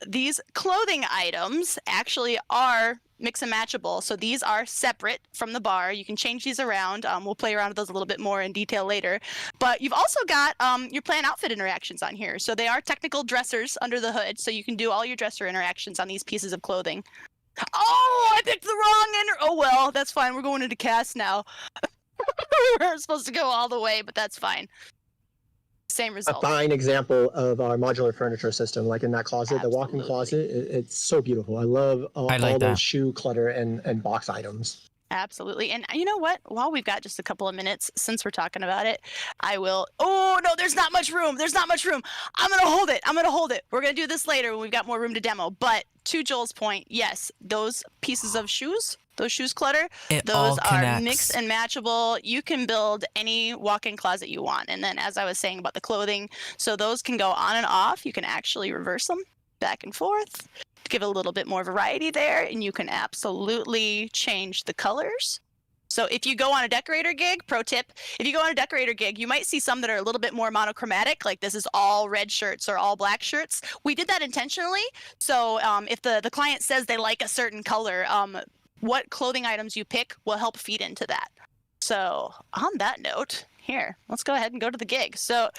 These clothing items actually are mix and matchable. So these are separate from the bar. You can change these around. We'll play around with those a little bit more in detail later. But you've also got your plan outfit interactions on here. So they are technical dressers under the hood. So you can do all your dresser interactions on these pieces of clothing. Oh, I picked the wrong oh well, that's fine. We're going into cast now. We weren't supposed to go all the way, but that's fine. Same result. A fine example of our modular furniture system, like in that closet, Absolutely. the walk-in closet. It's so beautiful. I love all those shoe clutter and box items. Absolutely. And you know what? While we've got just a couple of minutes, since we're talking about it, I will. Oh, no, there's not much room. There's not much room. I'm going to hold it. I'm going to hold it. We're going to do this later when we've got more room to demo. But to Joel's point, yes, those pieces of shoes, those shoes clutter, those are mixed and matchable. You can build any walk-in closet you want. And then as I was saying about the clothing, so those can go on and off. You can actually reverse them back and forth. Give a little bit more variety there, and you can absolutely change the colors. So if you go on a decorator gig, pro tip, if you go on a decorator gig, you might see some that are a little bit more monochromatic, like this is all red shirts or all black shirts. We did that intentionally. So if the client says they like a certain color, what clothing items you pick will help feed into that. So on that note, here, let's go ahead and go to the gig. So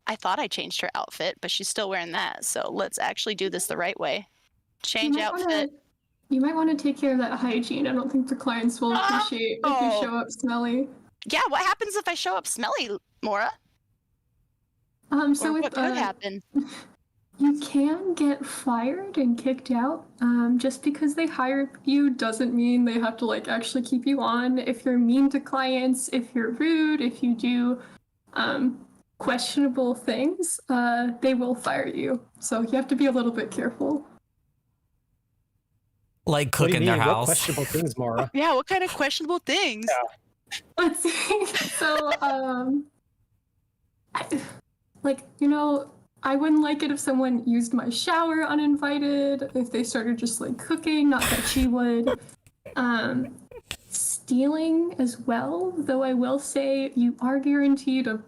I thought I changed her outfit, but she's still wearing that. So let's actually do this the right way. Change outfit. You might want to take care of that hygiene. I don't think the clients will appreciate if you show up smelly. Yeah, what happens if I show up smelly, Maura? So what could happen? You can get fired and kicked out. Just because they hired you doesn't mean they have to like actually keep you on. If you're mean to clients, if you're rude, if you do questionable things, they will fire you. So you have to be a little bit careful. Like cooking their house. What questionable things, Maura? Yeah, what kind of questionable things? Yeah. Let's see. So, I wouldn't like it if someone used my shower uninvited, if they started just like cooking, not that she would. Stealing as well, though I will say you are guaranteed a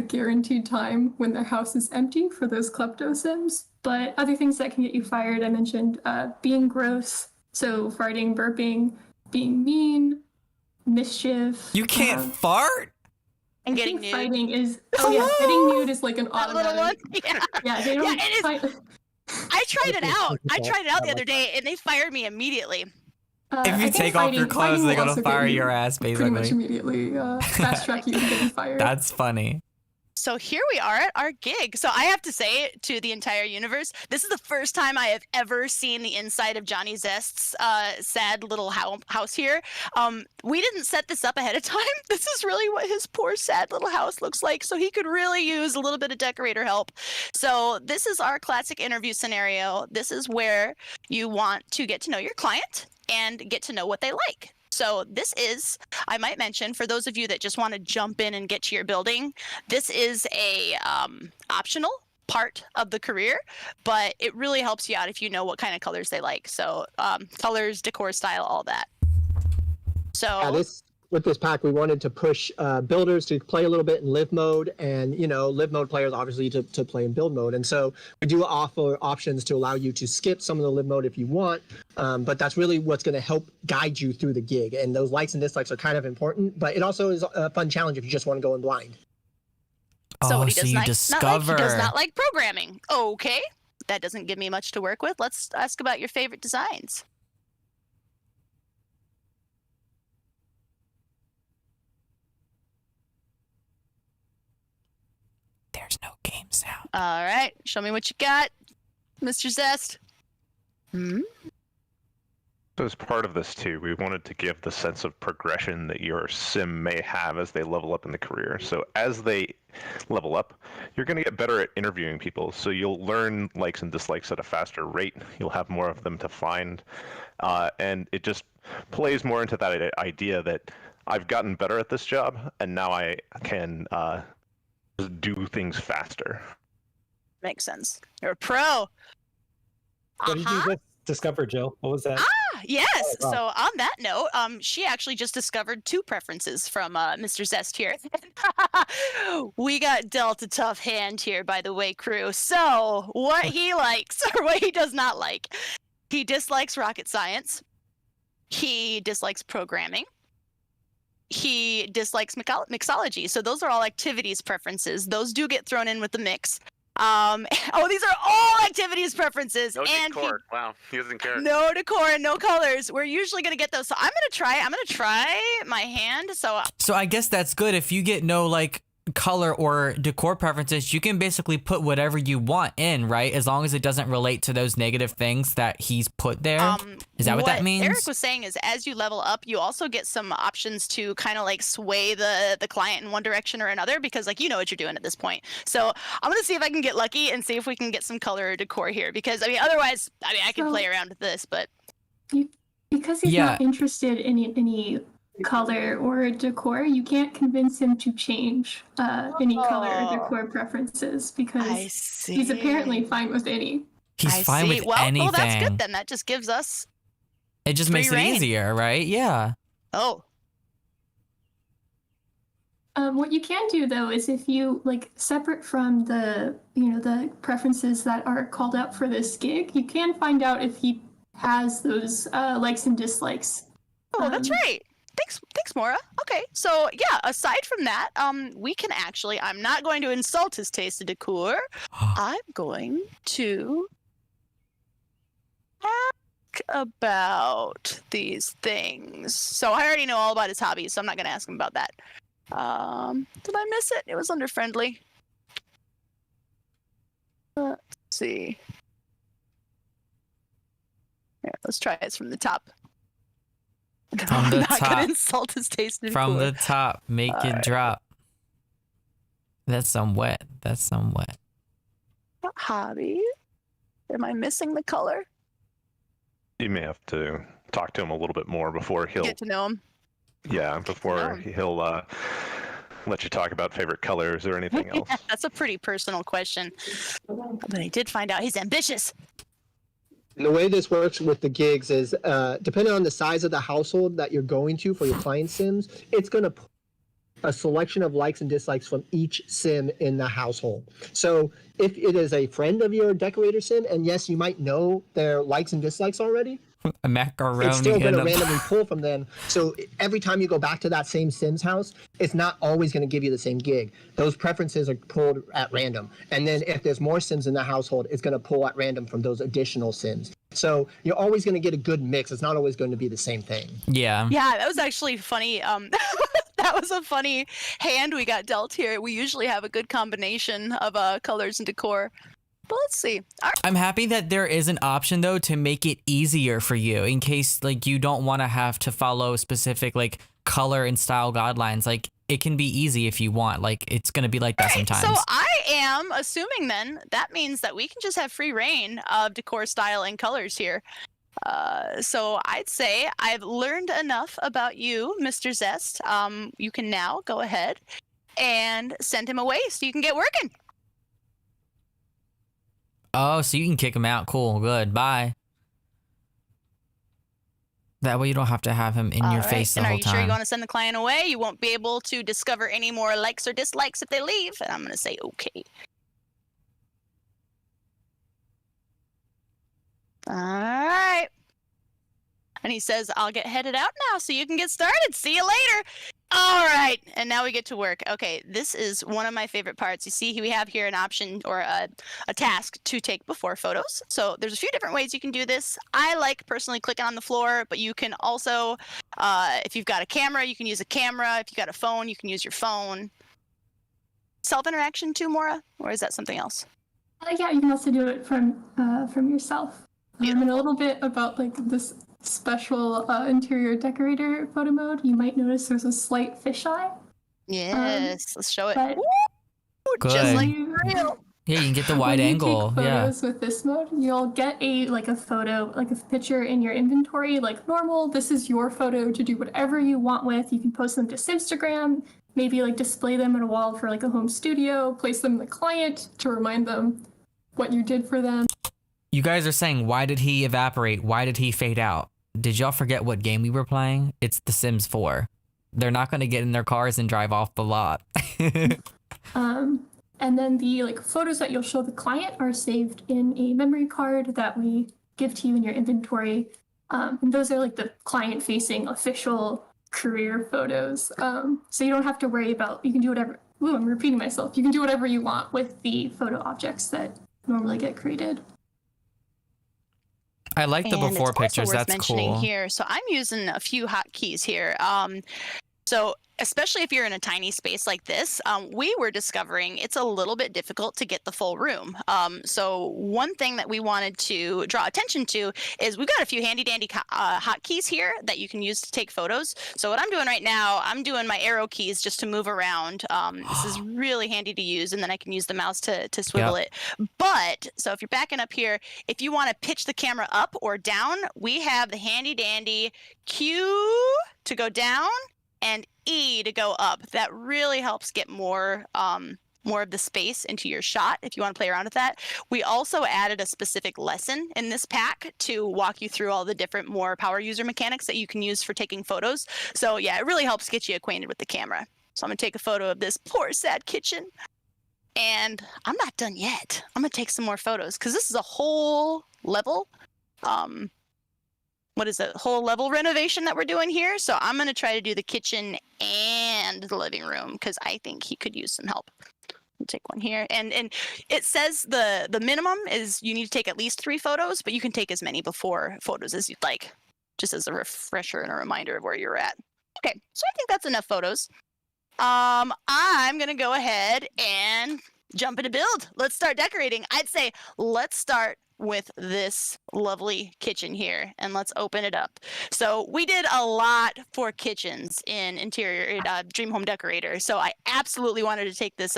guaranteed time when their house is empty for those klepto sims. But other things that can get you fired, I mentioned being gross, so farting, burping, being mean, mischief. You can't fart? And getting nude. Fighting is getting nude is like an automatic. Yeah, they don't fight. I tried it out. The other day, and they fired me immediately. If you take off your clothes, they're gonna fire your ass, basically. Pretty much immediately. Fast track you and get you fired. That's funny. So here we are at our gig. So I have to say to the entire universe, this is the first time I have ever seen the inside of Johnny Zest's sad little house here. We didn't set this up ahead of time. This is really what his poor sad little house looks like. So he could really use a little bit of decorator help. So this is our classic interview scenario. This is where you want to get to know your client and get to know what they like. So this is, I might mention, for those of you that just want to jump in and get to your building, this is a optional part of the career, but it really helps you out if you know what kind of colors they like. So colors, decor style, all that. So with this pack, we wanted to push builders to play a little bit in live mode, and live mode players obviously to play in build mode. And so we do offer options to allow you to skip some of the live mode if you want, but that's really what's going to help guide you through the gig. And those likes and dislikes are kind of important, but it also is a fun challenge if you just want to go in blind. So what he does he does not like programming. Okay, that doesn't give me much to work with. Let's ask about your favorite designs. There's no game sound. All right, show me what you got, Mr. Zest. So as part of this too, we wanted to give the sense of progression that your sim may have as they level up in the career. So as they level up, you're going to get better at interviewing people. So you'll learn likes and dislikes at a faster rate. You'll have more of them to find. And it just plays more into that idea that I've gotten better at this job, and now I can do things faster. Makes sense. You're a pro. What did you just discover, Jill? What was that? Yes. Oh, wow. So on that note, she actually just discovered two preferences from Mr. Zest here. We got dealt a tough hand here, by the way, crew. So what he likes or what he does not like. He dislikes rocket science. He dislikes programming. He dislikes mixology. So those are all activities preferences. Those do get thrown in with the mix. These are all activities preferences. No and decor. Wow, he doesn't care. No decor and no colors. We're usually gonna get those. So I'm gonna try my hand. So I guess that's good. If you get no like color or decor preferences, you can basically put whatever you want in, right? As long as it doesn't relate to those negative things that he's put there. Is that what that means? Eric was saying is as you level up, you also get some options to kind of like sway the client in one direction or another, because like you know what you're doing at this point. So I'm gonna see if I can get lucky and see if we can get some color or decor here, because otherwise I can play around with this, but because he's not interested in any color or decor, you can't convince him to change any color or decor preferences, because he's apparently fine with any. He's fine with anything. Well, that's good then. That just gives us it just makes it easier, right? Yeah. Oh. What you can do though is if you like separate from the the preferences that are called out for this gig, you can find out if he has those likes and dislikes. Oh, that's right. Thanks, Mora. Okay, so yeah, aside from that, we can actually. I'm not going to insult his taste in decor. I'm going to ask about these things. So I already know all about his hobbies, so I'm not going to ask him about that. Did I miss it? It was under friendly. Let's see. Here, let's try this from the top. From the I'm not top. gonna insult his taste in From decor. the top, make it drop. That's some wet. That's some wet. Hobby. Am I missing the color? You may have to talk to him a little bit more before he'll. Get to know him. Yeah, before he'll let you talk about favorite colors or anything else. That's a pretty personal question. But I did find out he's ambitious. The way this works with the gigs is, depending on the size of the household that you're going to for your client sims, it's going to put a selection of likes and dislikes from each sim in the household. So if it is a friend of your decorator sim, and yes, you might know their likes and dislikes already, A macaroni. it's still going to and a- randomly pull from them. So every time you go back to that same Sims house, it's not always going to give you the same gig. Those preferences are pulled at random. And then if there's more Sims in the household, it's going to pull at random from those additional Sims. So you're always going to get a good mix. It's not always going to be the same thing. Yeah. Yeah, that was actually funny. That was a funny hand we got dealt here. We usually have a good combination of colors and decor. But let's see. All right. I'm happy that there is an option though to make it easier for you in case like you don't want to have to follow specific like color and style guidelines. Like it can be easy if you want. Like it's gonna be like that sometimes. So I am assuming then that means that we can just have free reign of decor style and colors here. So I'd say I've learned enough about you, Mr. Zest. You can now go ahead and send him away so you can get working. Oh, so you can kick him out. Cool. Good. Bye. That way you don't have to have him in your face the and whole are you sure you time. want to send the client away? You won't be able to discover any more likes or dislikes if they leave. And I'm going to say okay. All right. And he says, I'll get headed out now so you can get started. See you later. All right. And now we get to work. Okay. This is one of my favorite parts. You see, we have here an option or a task to take before photos. So there's a few different ways you can do this. I like personally clicking on the floor, but you can also, if you've got a camera, you can use a camera. If you've got a phone, you can use your phone. Self-interaction too, Mora? Or is that something else? Yeah, you can also do it from yourself. And a little bit about like this special interior decorator photo mode. You might notice there's a slight fisheye. Yes, let's show it. But Good. Just like you- real. Yeah, you can get the wide when angle. You take Yeah. photos with this mode, you'll get a photo, like a picture in your inventory, like normal. This is your photo to do whatever you want with. You can post them to Instagram, maybe like display them on a wall for like a home studio, place them in the client to remind them what you did for them. You guys are saying, why did he evaporate? Why did he fade out? Did y'all forget what game we were playing? It's The Sims 4. They're not going to get in their cars and drive off the lot. And then the like photos that you'll show the client are saved in a memory card that we give to you in your inventory. And those are like the client-facing official career photos. So you don't have to worry about, you can do whatever, I'm repeating myself. You can do whatever you want with the photo objects that normally get created. I like the And before it's also pictures. worth That's mentioning cool. here. So I'm using a few hotkeys here. So especially if you're in a tiny space like this, we were discovering it's a little bit difficult to get the full room. So one thing that we wanted to draw attention to is we've got a few handy dandy hotkeys here that you can use to take photos. So what I'm doing right now, I'm doing my arrow keys just to move around. This is really handy to use, and then I can use the mouse to swivel it. But, so if you're backing up here, if you want to pitch the camera up or down, we have the handy dandy Q to go down and E to go up. That really helps get more of the space into your shot if you want to play around with that. We also added a specific lesson in this pack to walk you through all the different more power user mechanics that you can use for taking photos. So yeah, it really helps get you acquainted with the camera. So I'm gonna take a photo of this poor sad kitchen. And I'm not done yet. I'm gonna take some more photos because this is a whole level. what is it, whole level renovation that we're doing here. So I'm going to try to do the kitchen and the living room because I think he could use some help. We'll take one here. And it says the minimum is you need to take at least 3 photos, but you can take as many before photos as you'd like, just as a refresher and a reminder of where you're at. Okay, so I think that's enough photos. I'm going to go ahead and jump into build. Let's start decorating. I'd say let's start with this lovely kitchen here and let's open it up. So we did a lot for kitchens in interior Dream Home Decorator. So I absolutely wanted to take this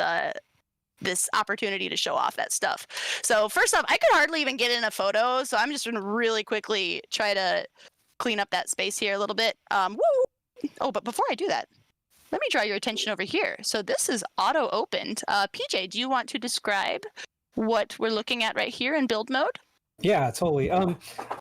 this opportunity to show off that stuff. So first off, I could hardly even get in a photo. So I'm just going to really quickly try to clean up that space here a little bit. Woo! Oh, but before I do that, let me draw your attention over here. So this is auto opened. PJ, do you want to describe what we're looking at right here in build mode? Yeah, totally.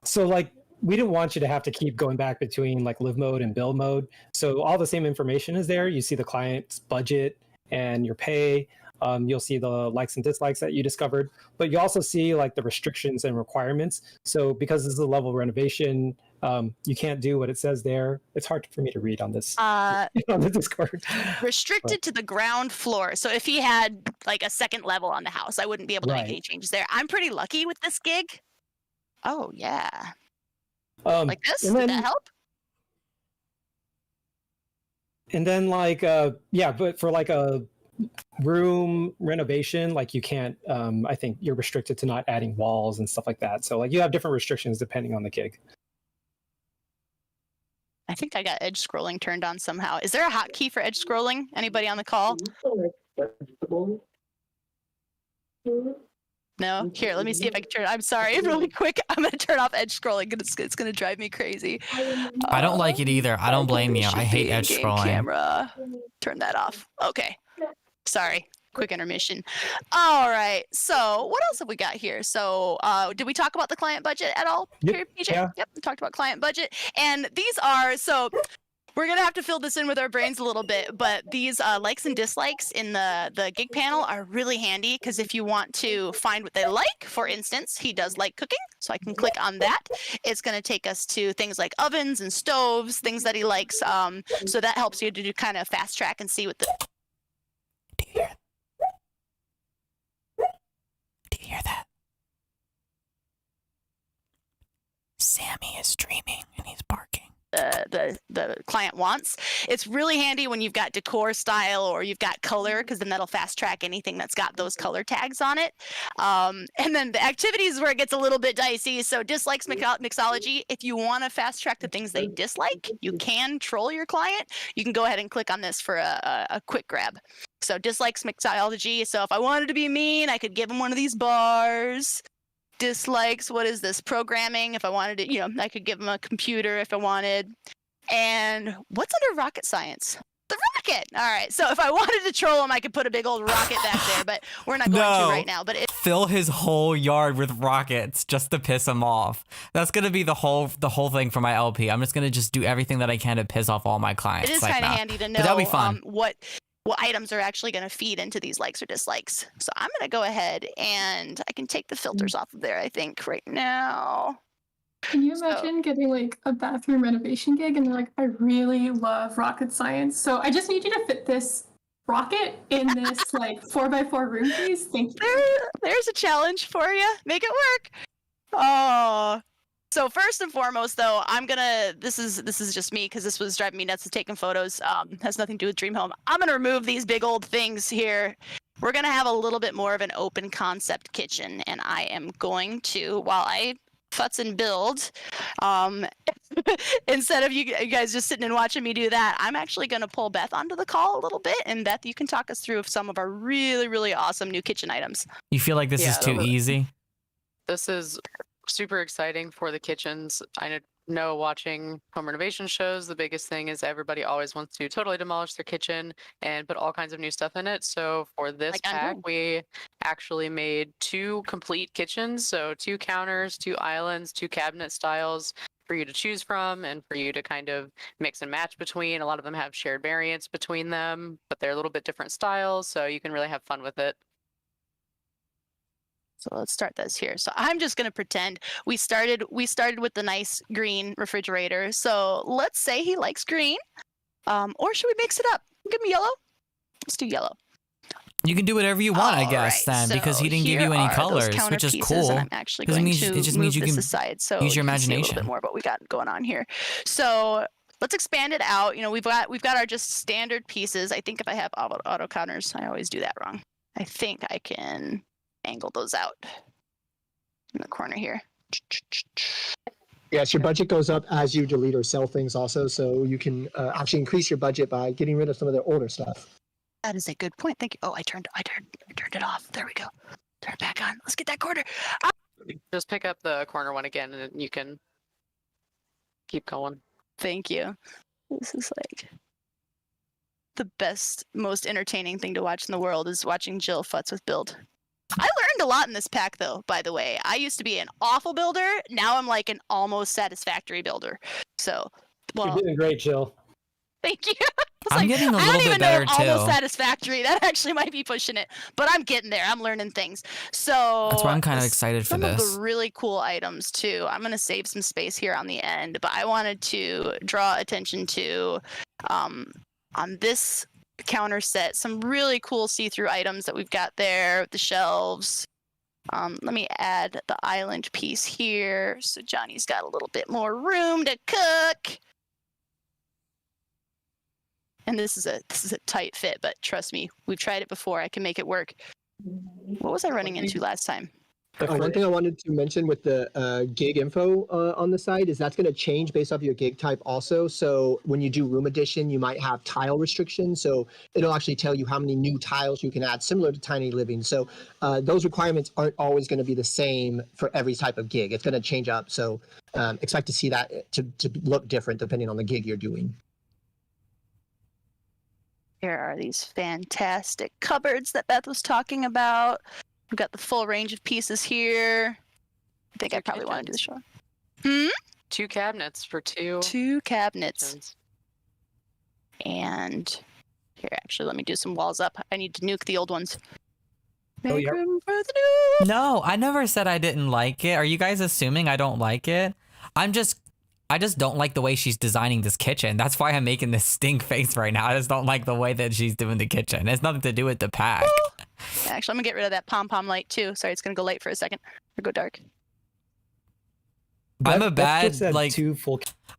So like we didn't want you to have to keep going back between like live mode and build mode. So all the same information is there. You see the client's budget and your pay. You'll see the likes and dislikes that you discovered, but you also see like the restrictions and requirements. So because this is a level renovation, you can't do what it says there. It's hard for me to read on this on the Discord. Restricted to the ground floor. So if he had like a second level on the house, I wouldn't be able to make any changes there. I'm pretty lucky with this gig. Oh yeah. Like this? Did that help? And then like yeah, but for like a room renovation, like you can't I think you're restricted to not adding walls and stuff like that. So like you have different restrictions depending on the gig. I think I got edge scrolling turned on somehow. Is there a hotkey for edge scrolling? Anybody on the call? No? Here, let me see if I can turn it. I'm sorry, really quick. I'm going to turn off edge scrolling. It's going to drive me crazy. I don't like it either. I don't blame you. I hate edge scrolling. Camera. Turn that off. Okay. Sorry. Quick intermission. All right. So what else have we got here? So did we talk about the client budget at all? Here, PJ? Yeah. Yep. We talked about client budget. And these are, so we're going to have to fill this in with our brains a little bit, but these likes and dislikes in the gig panel are really handy because if you want to find what they like, for instance, he does like cooking. So I can click on that. It's going to take us to things like ovens and stoves, things that he likes. So that helps you to do kind of fast track and see what the... Do you hear that? Sammy is dreaming and he's barking. The client wants. It's really handy when you've got decor style or you've got color because then that'll fast track anything that's got those color tags on it. And then the activities where it gets a little bit dicey. So dislikes mixology. If you want to fast track the things they dislike, you can troll your client. You can go ahead and click on this for a quick grab. So dislikes mixology. So if I wanted to be mean, I could give them one of these bars. Dislikes, what is this? Programming. If I wanted to, I could give them a computer if I wanted. And what's under rocket science? The rocket. All right. So if I wanted to troll him, I could put a big old rocket back there, but we're not going to right now. But fill his whole yard with rockets just to piss him off. That's gonna be the whole thing for my LP. I'm just gonna do everything that I can to piss off all my clients. It is kind of handy to know that'll be fun. What items are actually going to feed into these likes or dislikes. So I'm going to go ahead and I can take the filters off of there, I think, right now. Can you imagine getting like a bathroom renovation gig and they're like, I really love rocket science, so I just need you to fit this rocket in this like 4x4 room, please? Thank you. There's a challenge for you. Make it work. Oh. So first and foremost, though, this is just me because this was driving me nuts to taking photos. Has nothing to do with Dream Home. I'm gonna remove these big old things here. We're gonna have a little bit more of an open concept kitchen, and I am going to, while I futz and build, instead of you guys just sitting and watching me do that, I'm actually gonna pull Beth onto the call a little bit, and Beth, you can talk us through some of our really, really awesome new kitchen items. You feel like this is too easy? This is super exciting for the kitchens. I know watching home renovation shows, the biggest thing is everybody always wants to totally demolish their kitchen and put all kinds of new stuff in it. So for this pack, we actually made 2 complete kitchens. So 2 counters, 2 islands, 2 cabinet styles for you to choose from and for you to kind of mix and match between. A lot of them have shared variants between them, but they're a little bit different styles. So you can really have fun with it. So let's start this here. So I'm just gonna pretend we started with the nice green refrigerator. So let's say he likes green. Or should we mix it up? Give me yellow. Let's do yellow. You can do whatever you want, I guess, then, because he didn't give you any colors, which is cool. And I'm actually going to move this aside so use your you can see a imagination. little bit more what we got going on here. So let's expand it out. You know, we've got our just standard pieces. I think if I have auto counters, I always do that wrong. I think I can angle those out in the corner here. Yes, your budget goes up as you delete or sell things also, so you can actually increase your budget by getting rid of some of the older stuff. That is a good point. Thank you. Oh, I turned it off. There we go. Turn it back on. Let's get that corner. Just pick up the corner one again, and you can keep going. Thank you. This is like the best, most entertaining thing to watch in the world is watching Jill futz with build. I learned a lot in this pack, though, by the way. I used to be an awful builder. Now I'm like an almost satisfactory builder. So, well, you're doing great, Jill. Thank you. I'm getting a little bit better, too. Almost satisfactory. That actually might be pushing it, but I'm getting there. I'm learning things. So that's why I'm kind of excited for some this. of the really cool items too. I'm gonna save some space here on the end, but I wanted to draw attention to on this counter set some really cool see-through items that we've got there. The shelves. Let me add the island piece here, so Johnny's got a little bit more room to cook. And this is a tight fit, but trust me, we've tried it before. I can make it work. What was I running into last time? One thing I wanted to mention with the gig info on the site is that's going to change based off your gig type also. So when you do room addition, you might have tile restrictions. So it'll actually tell you how many new tiles you can add, similar to tiny living. So those requirements aren't always going to be the same for every type of gig. It's going to change up. So expect to see that to look different depending on the gig you're doing. Here are these fantastic cupboards that Beth was talking about. We've got the full range of pieces here. I think I probably want to do the show. 2 cabinets for 2. 2 cabinets. And here, actually, let me do some walls up. I need to nuke the old ones. Make room for the new. No, I never said I didn't like it. Are you guys assuming I don't like it? I just don't like the way she's designing this kitchen. That's why I'm making this stink face right now. I just don't like the way that she's doing the kitchen. It's nothing to do with the pack. Actually, I'm gonna get rid of that pom-pom light too. Sorry, it's gonna go light for a second. Or go dark. I'm a bad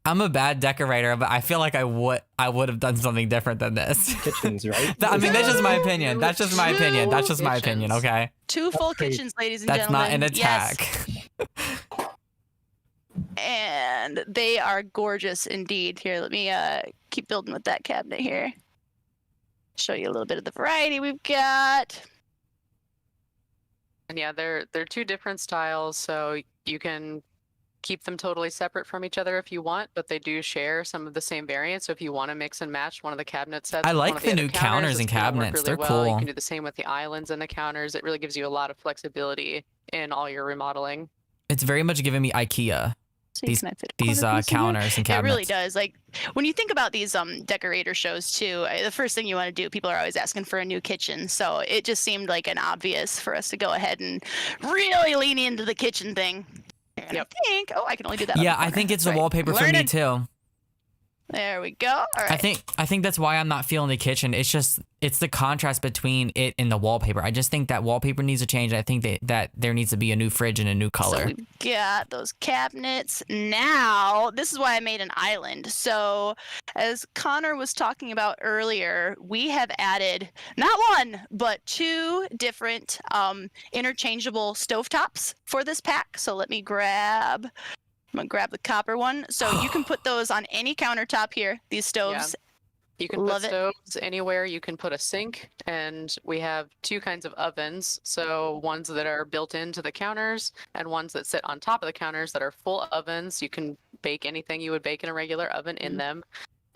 I'm a bad decorator, but I feel like I would have done something different than this. Kitchens, right? I mean, that's just my opinion. That's just my opinion. That's just my opinion. Okay. 2 full kitchens, ladies and That's gentlemen. not an attack. Yes. And they are gorgeous indeed. Here, let me keep building with that cabinet here. Show you a little bit of the variety we've got. And yeah, they're 2 different styles, so you can keep them totally separate from each other if you want, but they do share some of the same variants. So if you want to mix and match one of the cabinet sets, I like the new counters and cabinets. They're cool. You can do the same with the islands and the counters. It really gives you a lot of flexibility in all your remodeling. It's very much giving me IKEA. So these counters and cabinets. It really does. Like when you think about these decorator shows too, the first thing you want to do, people are always asking for a new kitchen. So it just seemed like an obvious for us to go ahead and really lean into the kitchen thing. And I think, I can only do that. Yeah, I think it's the wallpaper for me too. There we go. All right. I think that's why I'm not feeling the kitchen. It's the contrast between it and the wallpaper. I just think that wallpaper needs to change. I think that there needs to be a new fridge and a new color. So we've got those cabinets. Now, this is why I made an island. So as Connor was talking about earlier, we have added not 1, but 2 different interchangeable stovetops for this pack. So let me grab... I'm gonna grab the copper one. So you can put those on any countertop here, these stoves. Yeah. You can put stoves anywhere. You can put a sink, and we have 2 kinds of ovens. So ones that are built into the counters and ones that sit on top of the counters that are full ovens. You can bake anything you would bake in a regular oven in them.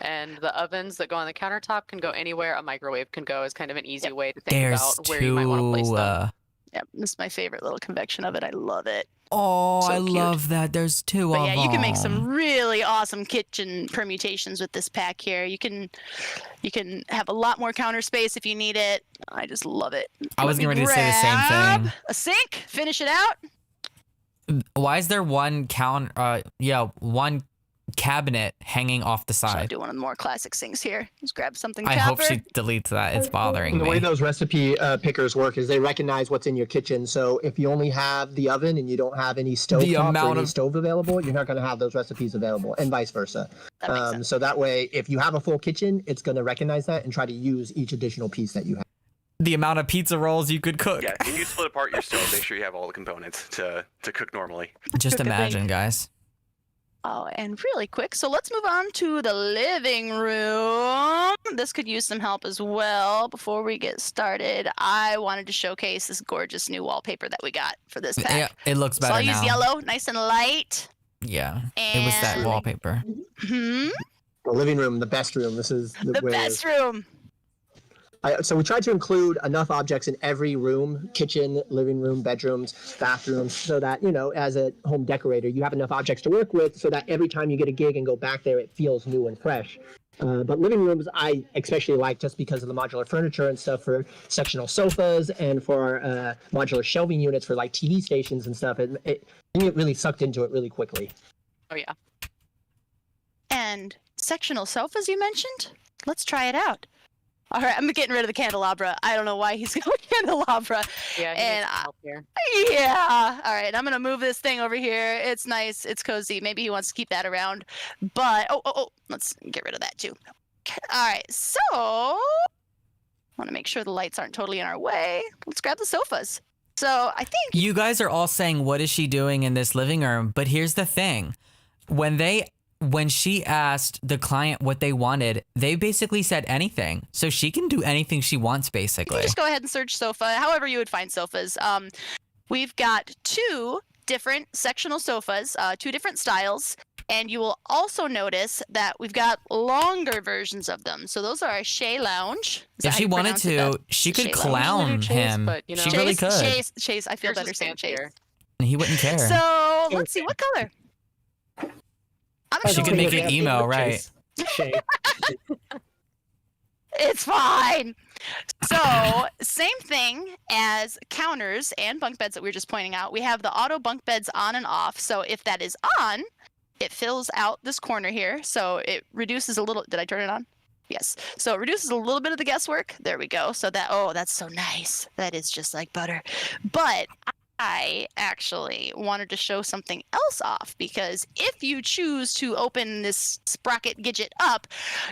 And the ovens that go on the countertop can go anywhere. A microwave can go is kind of an easy way to think about where you might want to place them. Yep, this is my favorite little convection of it. I love it. Oh, So I cute. love that. There's two But of yeah, them. you can make some really awesome kitchen permutations with this pack here. You can have a lot more counter space if you need it. I just love it. I was Let me getting ready to say the same grab thing. A sink, finish it out. Why is there one one cabinet hanging off the I'll side? do one of the more classic sinks here. Just grab something I chopper. hope she deletes that. It's bothering The me. way those recipe pickers work is they recognize what's in your kitchen. So if you only have the oven and you don't have any stove top or any stove available, you're not going to have those recipes available, and vice versa. That makes sense. So that way, if you have a full kitchen, it's going to recognize that and try to use each additional piece that you have. The amount of pizza rolls you could cook. Yeah, if you split apart your stove, make sure you have all the components to cook normally. Just Cook a imagine, thing. guys. Oh, and really quick, so let's move on to the living room. This could use some help as well. Before we get started, I wanted to showcase this gorgeous new wallpaper that we got for this pack. Yeah, it looks better So I'll now. use yellow, nice and light. Yeah, it was that And- wallpaper. Hmm? The living room, the best room. This is The best room. So we tried to include enough objects in every room, kitchen, living room, bedrooms, bathrooms, so that, you know, as a home decorator, you have enough objects to work with so that every time you get a gig and go back there, it feels new and fresh. But living rooms, I especially like just because of the modular furniture and stuff for sectional sofas and for modular shelving units for like TV stations and stuff. It really sucked into it really quickly. Oh, yeah. And sectional sofas you mentioned? Let's try it out. All right, I'm getting rid of the candelabra. I don't know why he's going candelabra. Yeah, he And needs some help here. Yeah. All right, I'm going to move this thing over here. It's nice. It's cozy. Maybe he wants to keep that around. But, let's get rid of that too. All right, so I want to make sure the lights aren't totally in our way. Let's grab the sofas. So I think You guys are all saying, what is she doing in this living room? But here's the thing. When she asked the client what they wanted, they basically said anything. So she can do anything she wants, you basically. can just go ahead and search sofa, however you would find sofas. We've got 2 different sectional sofas, 2 different styles. And you will also notice that we've got longer versions of them. So those are a Shea Lounge. Is that If how she you wanted pronounce it, to, Beth? she could Shea Lounge. clown Chase, him. but, you know- She really could. Chase, I feel Here's better the saying stamp Chase. here. And he wouldn't care. So let's see, what color? I'm She gonna could go make with it emo, right? Shay. It's fine. So, same thing as counters and bunk beds that we were just pointing out. We have the auto bunk beds on and off. So, if that is on, it fills out this corner here. So, it reduces a little. Did I turn it on? Yes. So, it reduces a little bit of the guesswork. There we go. So, that's so nice. That is just like butter. But I actually wanted to show something else off because if you choose to open this sprocket gadget up,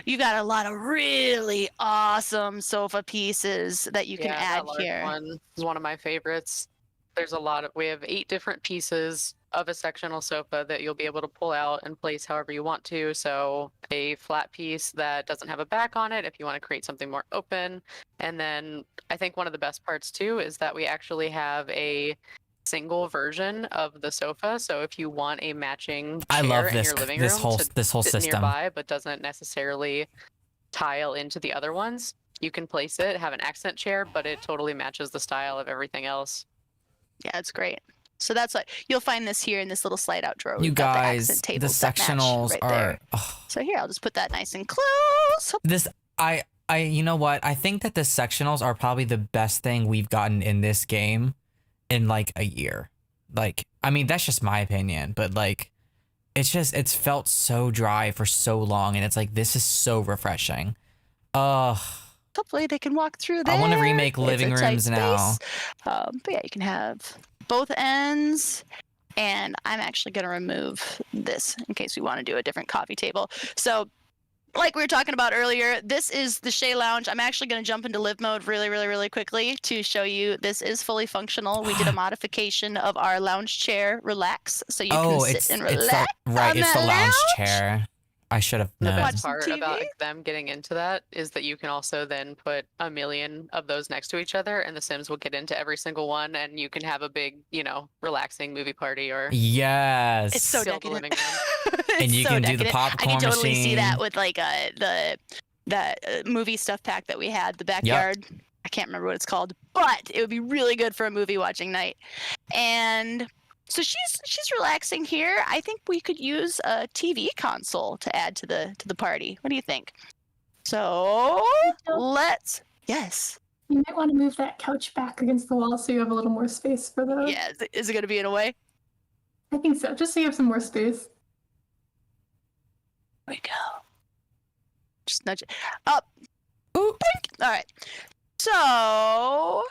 you got a lot of really awesome sofa pieces that you can add that large here. one is one of my favorites. There's we have 8 different pieces of a sectional sofa that you'll be able to pull out and place however you want to. So a flat piece that doesn't have a back on it if you want to create something more open. And then I think one of the best parts too is that we actually have a single version of the sofa. So if you want a matching I chair love in this- your living this room whole- to this whole sit system. nearby but doesn't necessarily tile into the other ones, you can place it, have an accent chair, but it totally matches the style of everything else. Yeah, it's great. So that's what you'll find this here in this little slide out drawer. You We've got guys, accent the tables that match sectionals right are. there. Oh, So here, I'll just put that nice and close. this you know what? I think that the sectionals are probably the best thing we've gotten in this game in like a year. Like, I mean, that's just my opinion, but like, it's felt so dry for so long, and it's like this is so refreshing. Hopefully they can walk through there. I want to remake It's a living tight rooms now. space. But yeah, you can have both ends. And I'm actually going to remove this in case we want to do a different coffee table. So like we were talking about earlier, this is the Shea Lounge. I'm actually going to jump into live mode really quickly to show you this is fully functional. We did a modification of our lounge chair Relax, so you can sit and relax. It's the lounge chair. I should have The known. best part about them getting into that is that you can also then put a million of those next to each other, and the Sims will get into every single one, and you can have a big, relaxing movie party or Yes. It's so fill the decadent. living room. And you can do the decadent. popcorn I can totally see that machine. with like the movie stuff pack that we had, the backyard. I can't remember what it's called, but it would be really good for a movie watching night. And So she's relaxing here. I think we could use a TV console to add to the party. What do you think? So let's yes. You might want to move that couch back against the wall so you have a little more space for the. Yeah, is it going to be in a way? I think so, just so you have some more space. There we go. Just nudge it up. Ooh. All right. So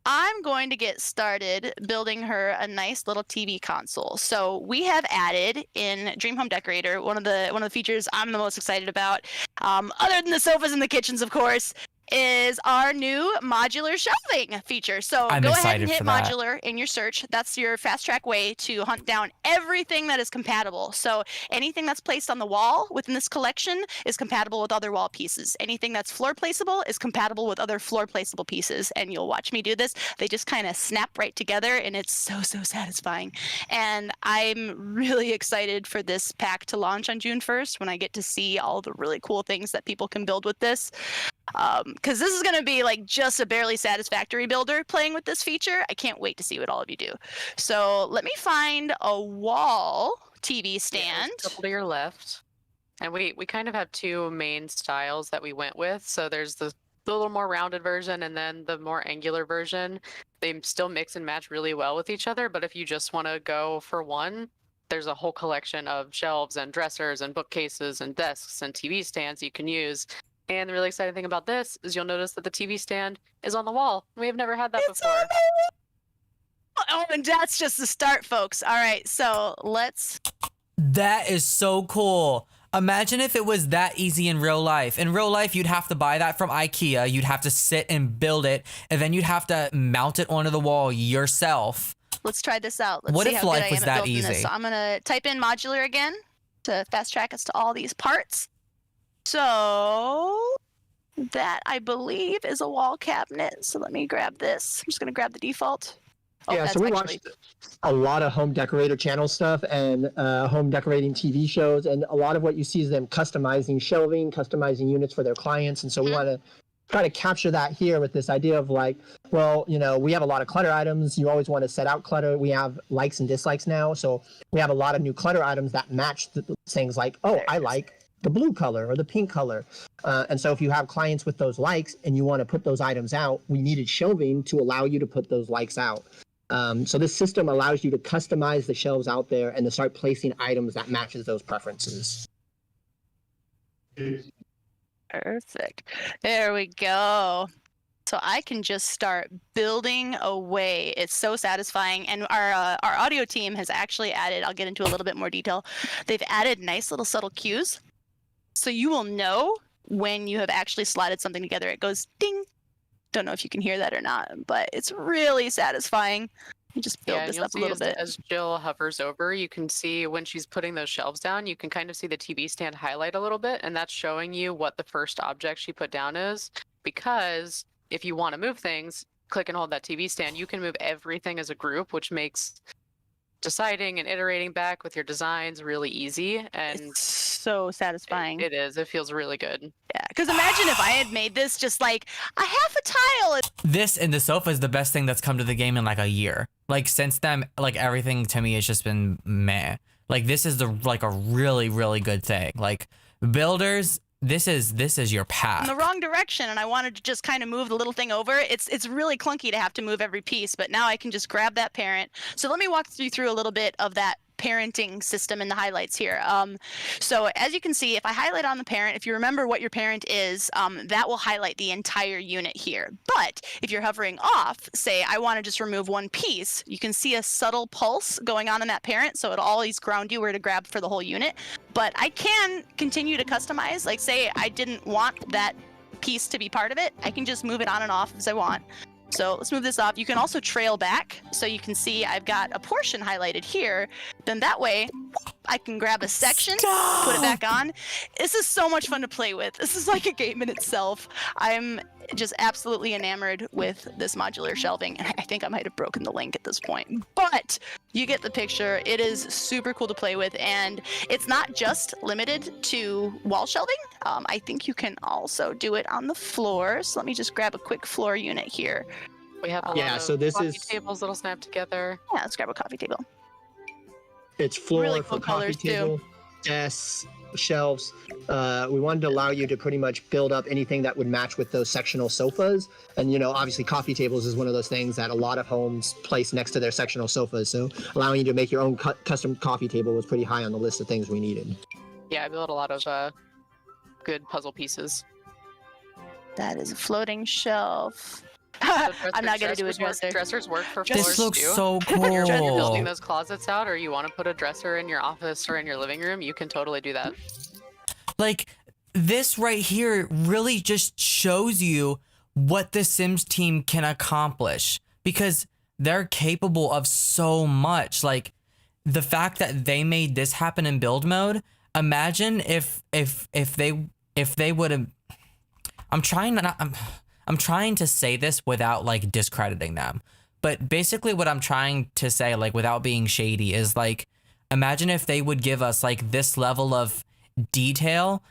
I'm going to get started building her a nice little TV console. So we have added in Dream Home Decorator one of the features I'm the most excited about, other than the sofas and the kitchens, of course, is our new modular shelving feature. So go ahead and hit modular in your search. That's your fast track way to hunt down everything that is compatible. So anything that's placed on the wall within this collection is compatible with other wall pieces. Anything that's floor placeable is compatible with other floor placeable pieces. And you'll watch me do this. They just kind of snap right together, and it's so satisfying. And I'm really excited for this pack to launch on June 1st when I get to see all the really cool things that people can build with this. Because this is going to be like just a barely satisfactory builder playing with this feature. I can't wait to see what all of you do. So let me find a wall TV stand. Yeah, couple to your left. And we kind of have two main styles that we went with. So there's the little more rounded version and then the more angular version. They still mix and match really well with each other. But if you just want to go for one, there's a whole collection of shelves and dressers and bookcases and desks and TV stands you can use. And the really exciting thing about this is you'll notice that the TV stand is on the wall. We have never had that before. Oh, and that's just the start, folks. All right, so let's... That is so cool. Imagine if it was that easy in real life. In real life, you'd have to buy that from IKEA. You'd have to sit and build it, and then you'd have to mount it onto the wall yourself. Let's try this out. Let's What see if how life good I was am that at building easy? this. So I'm going to type in modular again to fast track us to all these parts. So that, I believe, is a wall cabinet. So let me grab this. I'm just going to grab the default. Oh, Yeah, so we watched a lot of home decorator channel stuff and home decorating TV shows, and a lot of what you see is them customizing shelving, customizing units for their clients, and so we want to try to capture that here with this idea of like, well, you know, we have a lot of clutter items. You always want to set out clutter. We have likes and dislikes now, so we have a lot of new clutter items that match the things like, oh, I like the blue color or the pink color. And so if you have clients with those likes and you want to put those items out, we needed shelving to allow you to put those likes out. So this system allows you to customize the shelves out there and to start placing items that matches those preferences. Perfect. There we go. So I can just start building away. It's so satisfying. And our audio team has actually added, I'll get into a little bit more detail, they've added nice little subtle cues. So you will know when you have actually slotted something together. It goes ding. Don't know if you can hear that or not, but it's really satisfying. You just build this up a little bit. As Jill hovers over, you can see when she's putting those shelves down, you can kind of see the TV stand highlight a little bit, and that's showing you what the first object she put down is. Because if you want to move things, click and hold that TV stand, you can move everything as a group, which makes deciding and iterating back with your designs really easy. And it's so satisfying. It is. It feels really good. Yeah, because imagine if I had made this just like a half a tile. This and the sofa is the best thing that's come to the game in like a year. Like since then, like everything to me has just been meh. Like this is like a really good thing. Like builders, this is your path. In the wrong direction, and I wanted to just kind of move the little thing over. It's really clunky to have to move every piece, but now I can just grab that parent. So let me walk you through a little bit of that parenting system in the highlights here. So as you can see, if I highlight on the parent, if you remember what your parent is, that will highlight the entire unit here. But if you're hovering off, say I want to just remove one piece, you can see a subtle pulse going on in that parent, so it'll always ground you where to grab for the whole unit. But I can continue to customize, like say I didn't want that piece to be part of it, I can just move it on and off as I want. So let's move this off. You can also trail back, so you can see I've got a portion highlighted here. Then that way, I can grab a section, put it back on. This is so much fun to play with. This is like a game in itself. I'm just absolutely enamored with this modular shelving, and I think I might have broken the link at this point. But you get the picture. It is super cool to play with, and it's not just limited to wall shelving. I think you can also do it on the floor. So let me just grab a quick floor unit here. We have a lot of so this coffee is tables that'll snap together. Yeah, let's grab a coffee table. It's floor Really for cool coffee colors, too. table, desks, shelves. We wanted to allow you to pretty much build up anything that would match with those sectional sofas. And, obviously coffee tables is one of those things that a lot of homes place next to their sectional sofas. So allowing you to make your own custom coffee table was pretty high on the list of things we needed. Yeah, I built a lot of good puzzle pieces. That is a floating shelf. So I'm not gonna do a dressers work- dresser. Dressers work for This floors looks too. so If you're building cool. those closets out, or you want to put a dresser in your office or in your living room, you can totally do that. Like, this right here really just shows you what the Sims team can accomplish, because they're capable of so much. Like, the fact that they made this happen in build mode, imagine if they would have. I'm trying to say this without like discrediting them, but basically what I'm trying to say, like, without being shady, is like, imagine if they would give us like this level of detail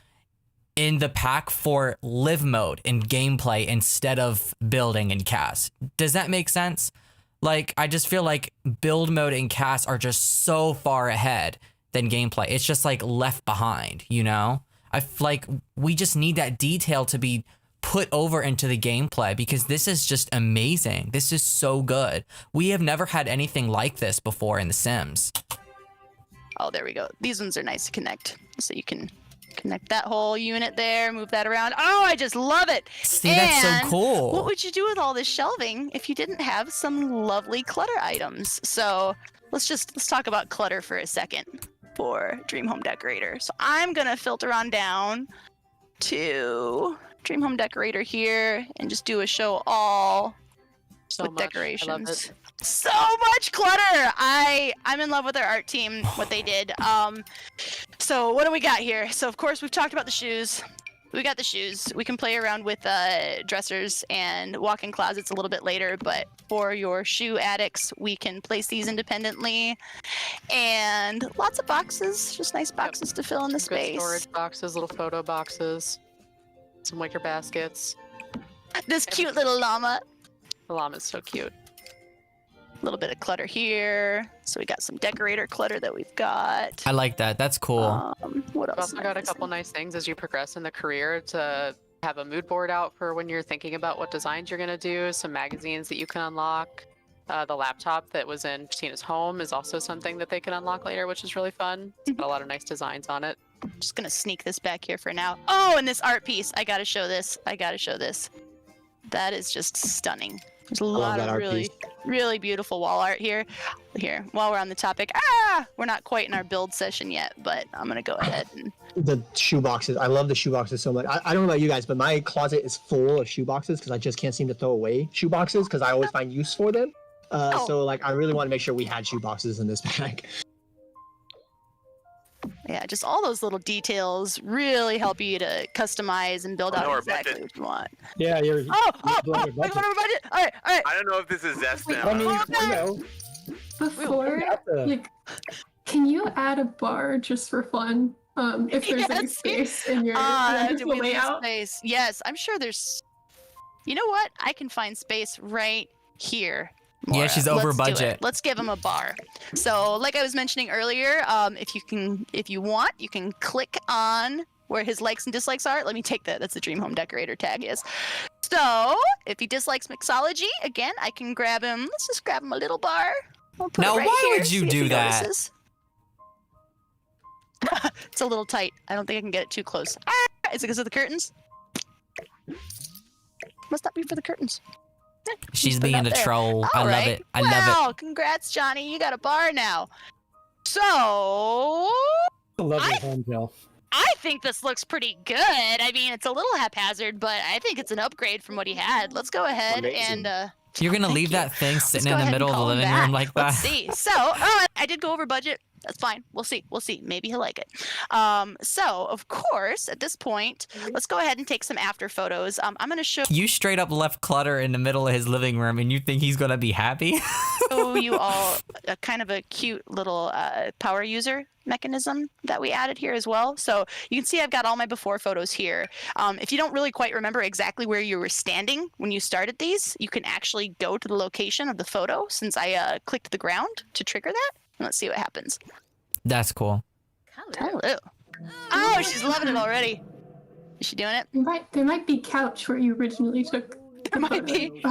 in the pack for live mode and gameplay instead of building and cast. Does that make sense? Like, I just feel like build mode and cast are just so far ahead than gameplay. It's just like left behind, I feel like we just need that detail to be put over into the gameplay, because this is just amazing. This is so good. We have never had anything like this before in The Sims. Oh, there we go. These ones are nice to connect. So you can connect that whole unit there, move that around. Oh, I just love it. See, that's so cool. What would you do with all this shelving if you didn't have some lovely clutter items? So let's talk about clutter for a second for Dream Home Decorator. So I'm gonna filter on down to Dream Home Decorator here and just do a show all with decorations. I love it. So much clutter. I'm in love with our art team, what they did. So what do we got here? So of course we've talked about the shoes. We got the shoes. We can play around with dressers and walk-in closets a little bit later, but for your shoe addicts, we can place these independently. And lots of boxes, just nice boxes to fill in the Good space. storage boxes, little photo boxes, some wicker baskets. This cute little llama. The llama's so cute. A little bit of clutter here. So we got some decorator clutter that we've got. I like that. That's cool. What I've else? also got a couple nice things as you progress in the career to have a mood board out for when you're thinking about what designs you're going to do, some magazines that you can unlock. The laptop that was in Christina's home is also something that they can unlock later, which is really fun. It's got a lot of nice designs on it. I'm just going to sneak this back here for now. Oh, and this art piece. I got to show this. That is just stunning. There's a lot of really beautiful wall art here. Here, while we're on the topic, we're not quite in our build session yet, but I'm gonna go ahead and. The shoe boxes. I love the shoe boxes so much. I don't know about you guys, but my closet is full of shoe boxes because I just can't seem to throw away shoe boxes because I always find use for them. So like, I really want to make sure we had shoe boxes in this bag. Yeah, just all those little details really help you to customize and build out exactly what you want. Yeah, you're. I got our budget. All right. I don't know if this is Zest now. I mean, Before, like, can you add a bar just for fun? If there's any space in your wonderful layout. Space. Yes, I'm sure there's. You know what? I can find space right here. Yeah, she's over budget. Let's give him a bar. So, like I was mentioning earlier, if you want, you can click on where his likes and dislikes are. Let me take that. That's the Dream Home Decorator tag is. So, if he dislikes mixology, again, I can grab him. Let's just grab him a little bar. Now, why would you do that? It's a little tight. I don't think I can get it too close. Is it because of the curtains? Must not be for the curtains. She's being a troll. I love it. I love it. Wow, congrats, Johnny. You got a bar now. So, I love your home, Jill. I think this looks pretty good. I mean, it's a little haphazard, but I think it's an upgrade from what he had. Let's go ahead and... You're going to leave that thing sitting in the middle of the living room like that? Let's see. So, I did go over budget. That's fine. We'll see. Maybe he'll like it. So, of course, at this point, let's go ahead and take some after photos. I'm going to show You straight up left clutter in the middle of his living room and you think he's going to be happy? you all a kind of a cute little power user mechanism that we added here as well. So you can see I've got all my before photos here. If you don't really quite remember exactly where you were standing when you started these, you can actually go to the location of the photo since I clicked the ground to trigger that. Let's see what happens. That's cool. Hello. Oh, she's loving it already. Is she doing it? There might be couch where you originally took. There might be.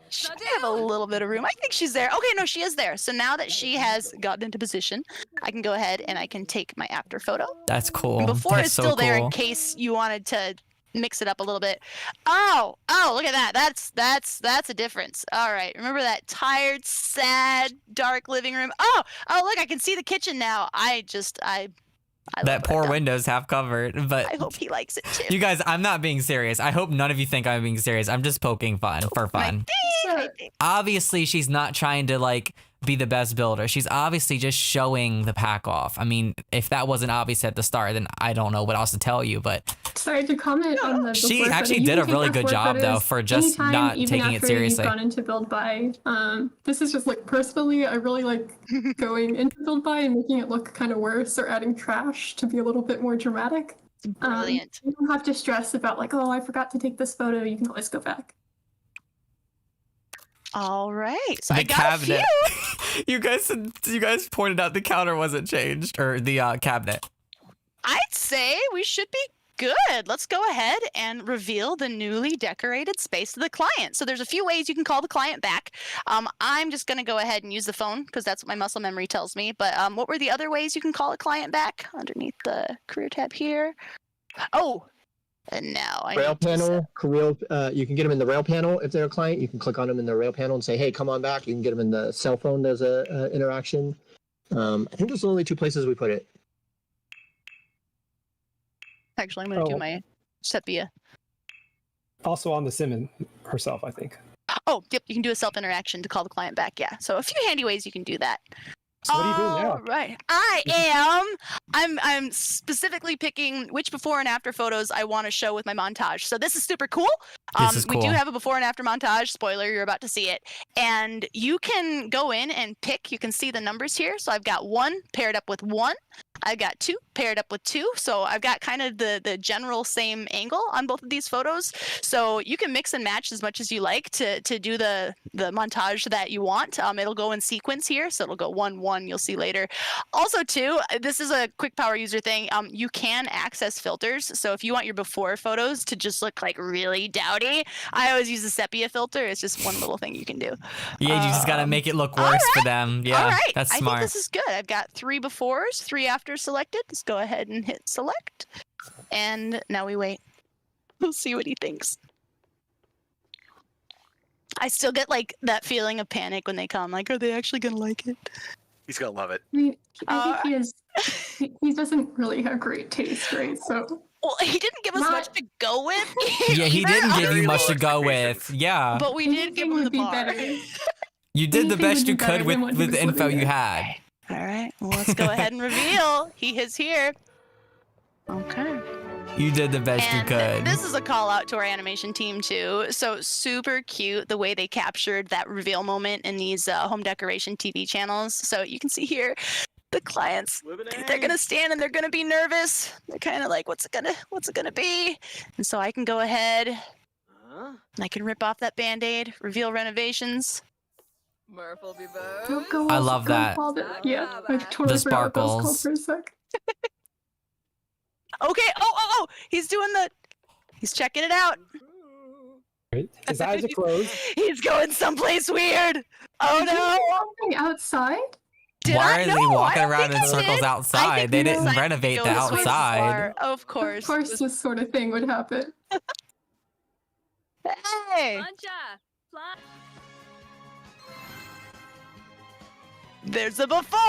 She might have a little bit of room. I think she's there. Okay, no, she is there. So now that she has gotten into position, I can go ahead and I can take my after photo. That's cool. And before That's it's so still there in cool. case you wanted to mix it up a little bit. Oh, look at that. That's a difference. All right. Remember that tired, sad, dark living room? Oh, look, I can see the kitchen now. I That poor window's half covered, but I hope he likes it too. you guys, I'm not being serious. I hope none of you think I'm being serious. I'm just poking fun for fun. Obviously, she's not trying to like be the best builder. She's obviously just showing the pack off. I mean, if that wasn't obvious at the start, then I don't know what else to tell you, but Sorry to comment on the. she before actually photo. You did can a take really the good before job though photos for just anytime, not even taking it after seriously. You've gone into build by. This is just like personally, I really like going into build by and making it look kind of worse or adding trash to be a little bit more dramatic. Brilliant. You don't have to stress about like, oh, I forgot to take this photo. You can always go back. All right. So The I got cabinet. a few. you guys pointed out the counter wasn't changed, or the cabinet. I'd say we should be good. Let's go ahead and reveal the newly decorated space to the client. So there's a few ways you can call the client back. I'm just going to go ahead and use the phone because that's what my muscle memory tells me. But what were the other ways you can call a client back? Underneath the career tab here. Oh, and now I Rail need to panel, career. You can get them in the rail panel if they're a client. You can click on them in the rail panel and say, "Hey, come on back." You can get them in the cell phone. There's a interaction. I think those are the only two places we put it. Actually, I'm going to do my sepia. Also on the sim herself, I think. Oh, yep. You can do a self interaction to call the client back. Yeah. So a few handy ways you can do that. So what are you doing now? Right. I'm specifically picking which before and after photos I want to show with my montage. So this is super cool. This is cool. We do have a before and after montage. Spoiler, you're about to see it. And you can go in and pick. You can see the numbers here. So I've got 1 paired up with 1. I've got 2 paired up with 2. So I've got kind of the general same angle on both of these photos. So you can mix and match as much as you like to do the montage that you want. It'll go in sequence here. So it'll go 1, 1, you'll see later. Also too, this is a quick power user thing. You can access filters. So if you want your before photos to just look like really dowdy, I always use the sepia filter. It's just one little thing you can do. Yeah, you just gotta make it look worse for them. Yeah, all right. that's I smart. think this is good. I've got 3 befores, 3 afters selected. Let's go ahead and hit select. And now we wait. We'll see what he thinks. I still get like that feeling of panic when they come. Like, are they actually gonna like it? He's gonna love it. I mean, I think he doesn't really have great taste, right? So. Well, he didn't give us much to go with. Yeah, he either. didn't give you much to go with. Yeah. But we did give him the bar. You did the Anything best would you be better could than what with he the was info looking you at. had. All right. Well, let's go ahead and reveal. He is here. Okay. You did the best you And could. this is a call out to our animation team too. So super cute the way they captured that reveal moment in these home decoration TV channels. So you can see here the clients, they're gonna stand and they're gonna be nervous. They're kind of like, what's it gonna be? And so I can go ahead and I can rip off that band-aid, reveal renovations. I love that. Yeah, I totally The forgot what that was called sparkles. for a sec. Okay. Oh! He's checking it out. Right. His eyes are closed. He's going someplace weird. Oh no! Walking outside? Why is he walking around in think he circles did. I outside? think They he didn't decided to renovate go the this way outside. far. Of course. Of course, this sort of thing would happen. Hey! There's a before!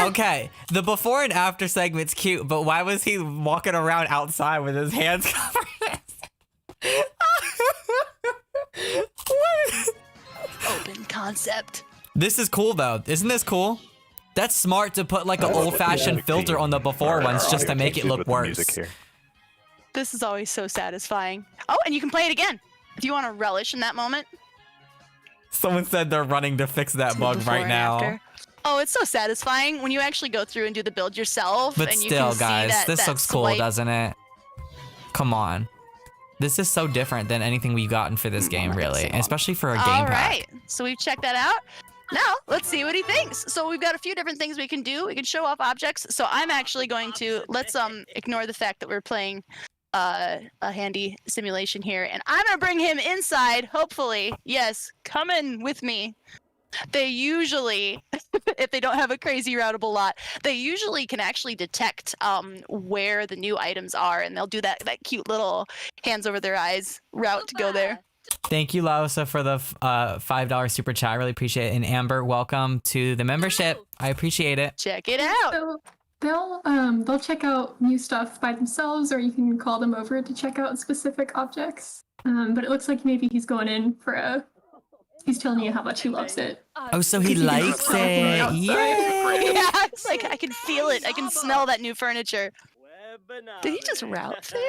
Okay, the before and after segment's cute, but why was he walking around outside with his hands covered? Open concept. This is cool though. Isn't this cool? That's smart to put like an old-fashioned filter on the before ones just to make it look worse. This is always so satisfying. Oh, and you can play it again if you want to relish in that moment. Someone said they're running to fix that bug Before right and now. after. Oh, it's so satisfying when you actually go through and do the build yourself. But and you still, can see guys, that, this that looks cool, swipe. doesn't it? Come on. This is so different than anything we've gotten for this game, really. Especially for a game All pack. right, so we've checked that out. Now, let's see what he thinks. So we've got a few different things we can do. We can show off objects. So I'm actually going to, let's ignore the fact that we're playing a handy simulation here. And I'm going to bring him inside, hopefully. Yes, come in with me. They usually, if they don't have a crazy routable lot, they usually can actually detect where the new items are. And they'll do that cute little hands over their eyes route to go there. Thank you, Lausa, for the $5 super chat. I really appreciate it. And Amber, welcome to the membership. I appreciate it. Check it out. So they'll check out new stuff by themselves, or you can call them over to check out specific objects. But it looks like maybe he's going in for he's telling you how much he loves it. Oh, so he likes it. Yeah, it's like I can feel it. I can smell that new furniture. Did he just route fail?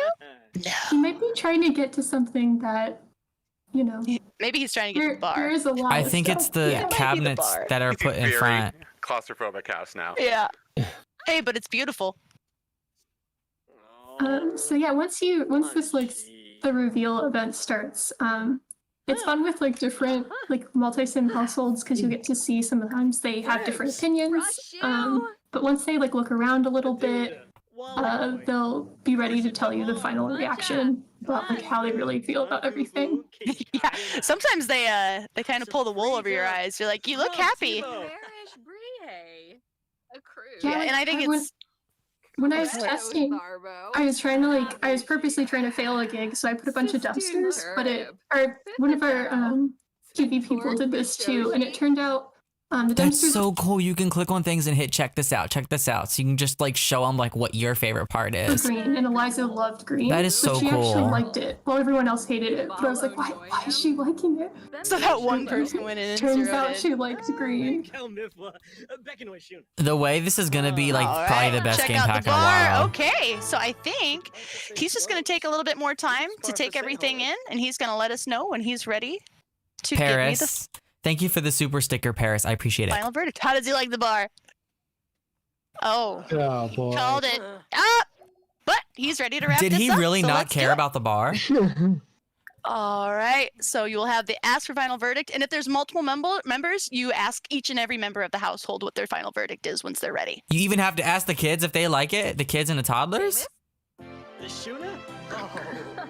No. He might be trying to get to something that, you know. Maybe he's trying to get to the bar. There is a lot I think it's the cabinets that are put in front. Claustrophobic house now. Yeah. Hey, but it's beautiful. So yeah, once this like the reveal event starts, it's fun with like different like multi-sim households because you get to see sometimes they have different opinions. But once they like look around a little bit, they'll be ready to tell you the final reaction about like how they really feel about everything. Yeah, sometimes they kind of pull the wool over your eyes. You're like, you look happy. Yeah, and I think it's when I was testing, I was purposely trying to fail a gig, so I put a bunch of dumpsters. But one of our TV people did this too, and it turned out the dumpsters. That's so cool. You can click on things and hit check this out. So you can just like show them like what your favorite part is. Green, and Eliza loved green. That is so but she cool. actually liked it, while everyone else hated it. But I was like, why is she liking it? So that one person went in and turns zeroed out in. she liked green. The way this is gonna be like probably the best Check game out pack the in a bar. while. Okay, so I think he's just gonna take a little bit more time to take everything in, and he's gonna let us know when he's ready to give me the Paris, thank you for the super sticker, Paris. I appreciate it. final verdict. How does he like the bar? Oh, boy. called it. But he's ready to wrap Did this he up, really so not let's do care it. about the bar? All right, so you will have the ask for final verdict, and if there's multiple members, you ask each and every member of the household what their final verdict is once they're ready. You even have to ask the kids if they like it. The kids and the toddlers. The shooter? Oh,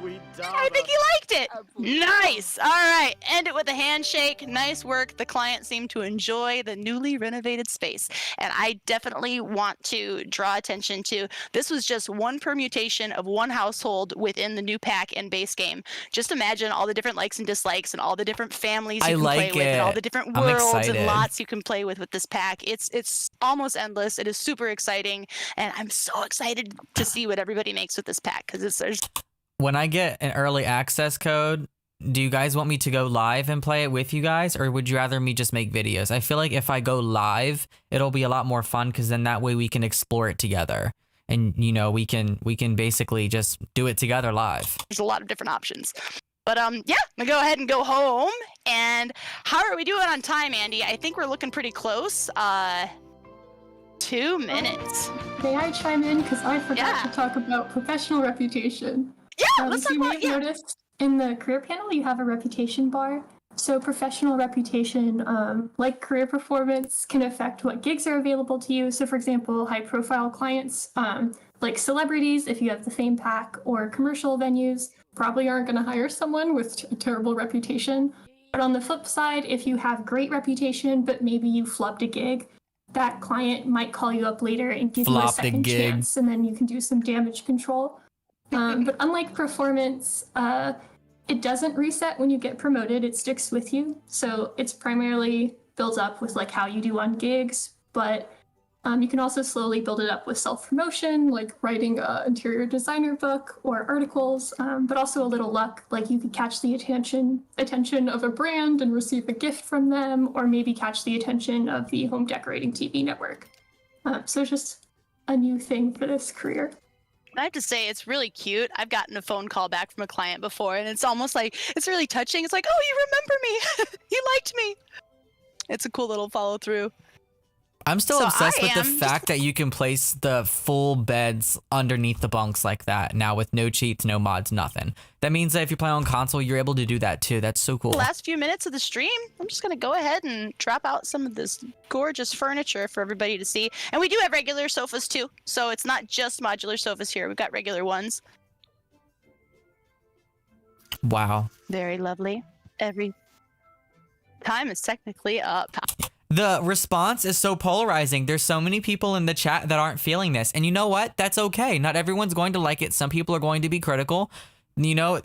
we I think he liked it. Nice. All right. End it with a handshake. Nice work. The client seemed to enjoy the newly renovated space. And I definitely want to draw attention to this was just one permutation of one household within the new pack and base game. Just imagine all the different likes and dislikes and all the different families you can play with and all the different worlds and lots you can play with this pack. It's almost endless. It is super exciting. And I'm so excited to see what everybody makes with this pack because there's When I get an early access code, do you guys want me to go live and play it with you guys, or would you rather me just make videos? I feel like if I go live, it'll be a lot more fun because then that way we can explore it together, and you know we can basically just do it together live. There's a lot of different options. But yeah, I'm gonna go ahead and go home. And how are we doing on time, Andy? I think we're looking pretty close. 2 minutes. May I chime in? Because I forgot to talk about professional reputation. Yeah, let's talk about Noticed in the career panel, you have a reputation bar. So professional reputation, like career performance, can affect what gigs are available to you. So for example, high-profile clients, like celebrities, if you have the Fame Pack, or commercial venues, probably aren't going to hire someone with a terrible reputation. But on the flip side, if you have great reputation, but maybe you flubbed a gig, that client might call you up later and give you a second chance, and then you can do some damage control. But unlike performance, it doesn't reset when you get promoted. It sticks with you. So it's primarily built up with like how you do on gigs, but you can also slowly build it up with self-promotion, like writing an interior designer book or articles, but also a little luck, like you could catch the attention of a brand and receive a gift from them, or maybe catch the attention of the home decorating TV network. So just a new thing for this career. I have to say, it's really cute. I've gotten a phone call back from a client before, and it's almost like, it's really touching. It's like, oh, you remember me. You liked me. It's a cool little follow through. I'm still So obsessed I with the am- fact that you can place the full beds underneath the bunks like that now with no cheats, no mods, nothing. That means that if you play on console, you're able to do that too. That's so cool. The last few minutes of the stream, I'm just gonna go ahead and drop out some of this gorgeous furniture for everybody to see. And we do have regular sofas too, so it's not just modular sofas here. We've got regular ones. Wow. Very lovely. Every time is technically up. The response is so polarizing. There's so many people in the chat that aren't feeling this. And you know what? That's okay. Not everyone's going to like it. Some people are going to be critical. You know,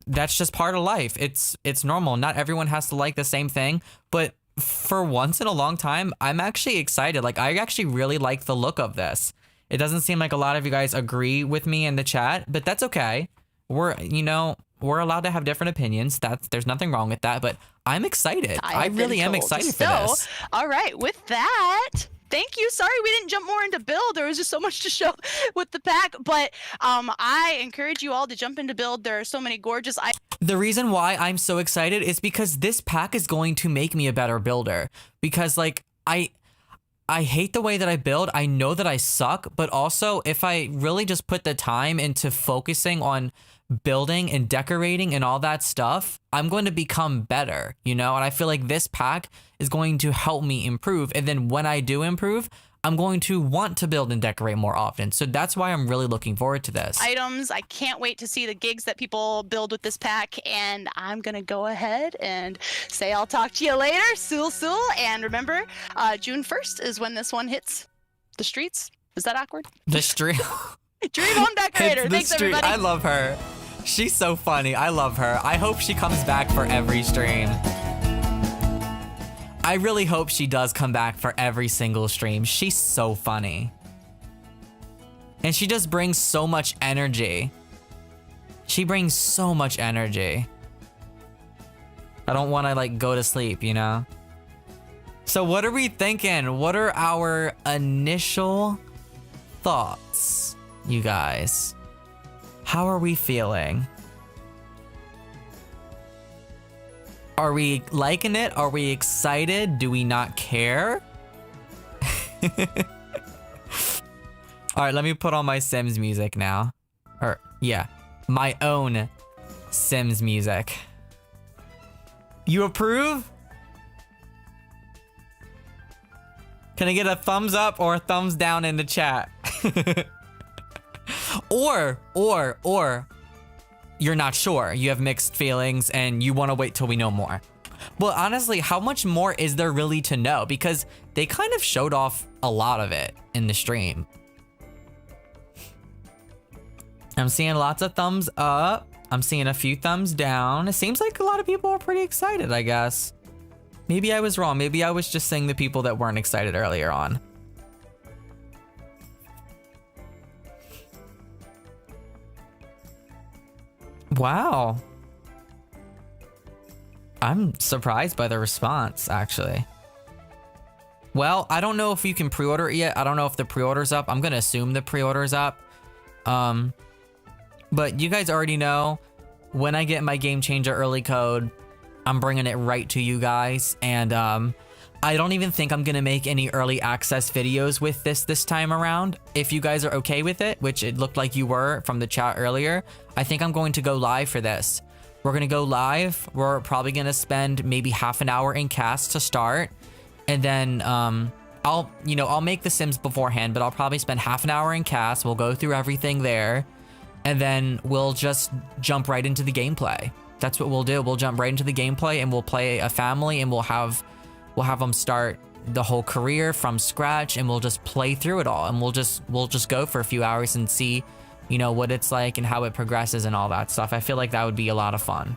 that's just part of life. It's normal. Not everyone has to like the same thing. But for once in a long time, I'm actually excited. Like, I actually really like the look of this. It doesn't seem like a lot of you guys agree with me in the chat, but that's okay. We're allowed to have different opinions. There's nothing wrong with that, but I'm excited. I really am excited for this. All right, with that, thank you. Sorry we didn't jump more into build. There was just so much to show with the pack, but I encourage you all to jump into build. There are so many gorgeous items. The reason why I'm so excited is because this pack is going to make me a better builder. Because like I hate the way that I build. I know that I suck, but also if I really just put the time into focusing on building and decorating and all that stuff, I'm going to become better, you know? And I feel like this pack is going to help me improve. And then when I do improve, I'm going to want to build and decorate more often. So that's why I'm really looking forward to this. Items. I can't wait to see the gigs that people build with this pack. And I'm going to go ahead and say I'll talk to you later. Sul. And remember, June 1st is when this one hits the streets. Is that awkward? The street. Dream Home Decorator. Thanks, everybody. I love her. She's so funny. I love her. I hope she comes back for every stream. I really hope she does come back for every single stream. She's so funny. And she just brings so much energy. She brings so much energy. I don't want to like go to sleep, you know? So what are we thinking? What are our initial thoughts, you guys? How are we feeling? Are we liking it? Are we excited? Do we not care? All right, let me put on my Sims music now. Or, yeah, my own Sims music. You approve? Can I get a thumbs up or a thumbs down in the chat? Or you're not sure. You have mixed feelings and you want to wait till we know more. Well, honestly, how much more is there really to know? Because they kind of showed off a lot of it in the stream. I'm seeing lots of thumbs up. I'm seeing a few thumbs down. It seems like a lot of people are pretty excited, I guess. Maybe I was wrong. Maybe I was just seeing the people that weren't excited earlier on. Wow. I'm surprised by the response, actually. Well, I don't know if you can pre-order it yet. I don't know if the pre-order's up. I'm gonna assume the pre-order's up. But you guys already know, when I get my Game Changer early code, I'm bringing it right to you guys. And I don't even think I'm gonna make any early access videos with this time around. If you guys are okay with it, which it looked like you were from the chat earlier, I think I'm going to go live for this. We're gonna go live. We're probably gonna spend maybe half an hour in cast to start. And then I'll make the Sims beforehand, but I'll probably spend half an hour in cast. We'll go through everything there. And then we'll just jump right into the gameplay. That's what we'll do. We'll jump right into the gameplay and we'll play a family and we'll have them start the whole career from scratch and we'll just play through it all and we'll just go for a few hours and see, you know, what it's like and how it progresses and all that stuff. I feel like that would be a lot of fun.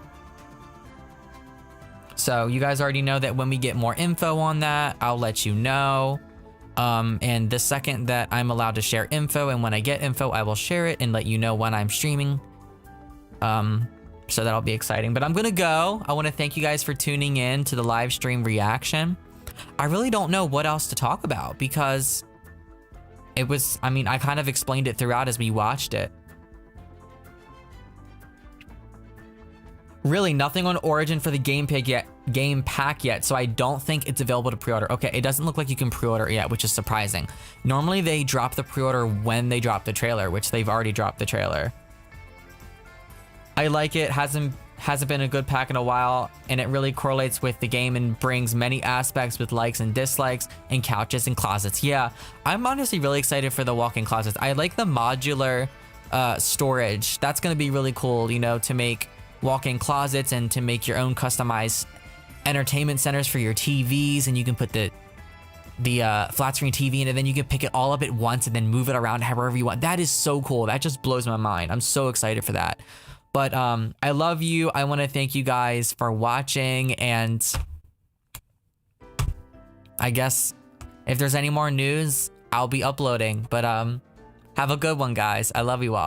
So you guys already know that when we get more info on that, I'll let you know. And the second that I'm allowed to share info and when I get info, I will share it and let you know when I'm streaming. So that'll be exciting, but I'm gonna go. I want to thank you guys for tuning in to the live stream reaction. I really don't know what else to talk about because I kind of explained it throughout as we watched it. Really, nothing on Origin for the game pack yet, so I don't think it's available to pre-order. Okay, it doesn't look like you can pre-order it yet, which is surprising. Normally they drop the pre-order when they drop the trailer, which they've already dropped the trailer. I like it. Hasn't been a good pack in a while, and it really correlates with the game and brings many aspects with likes and dislikes and couches and closets. Yeah, I'm honestly really excited for the walk-in closets. I like the modular storage. That's going to be really cool, you know, to make walk-in closets and to make your own customized entertainment centers for your TVs, and you can put the flat screen TV in, and then you can pick it all up at once and then move it around however you want. That is so cool. That just blows my mind. I'm so excited for that. But I love you. I want to thank you guys for watching, and I guess if there's any more news, I'll be uploading. But have a good one, guys. I love you all.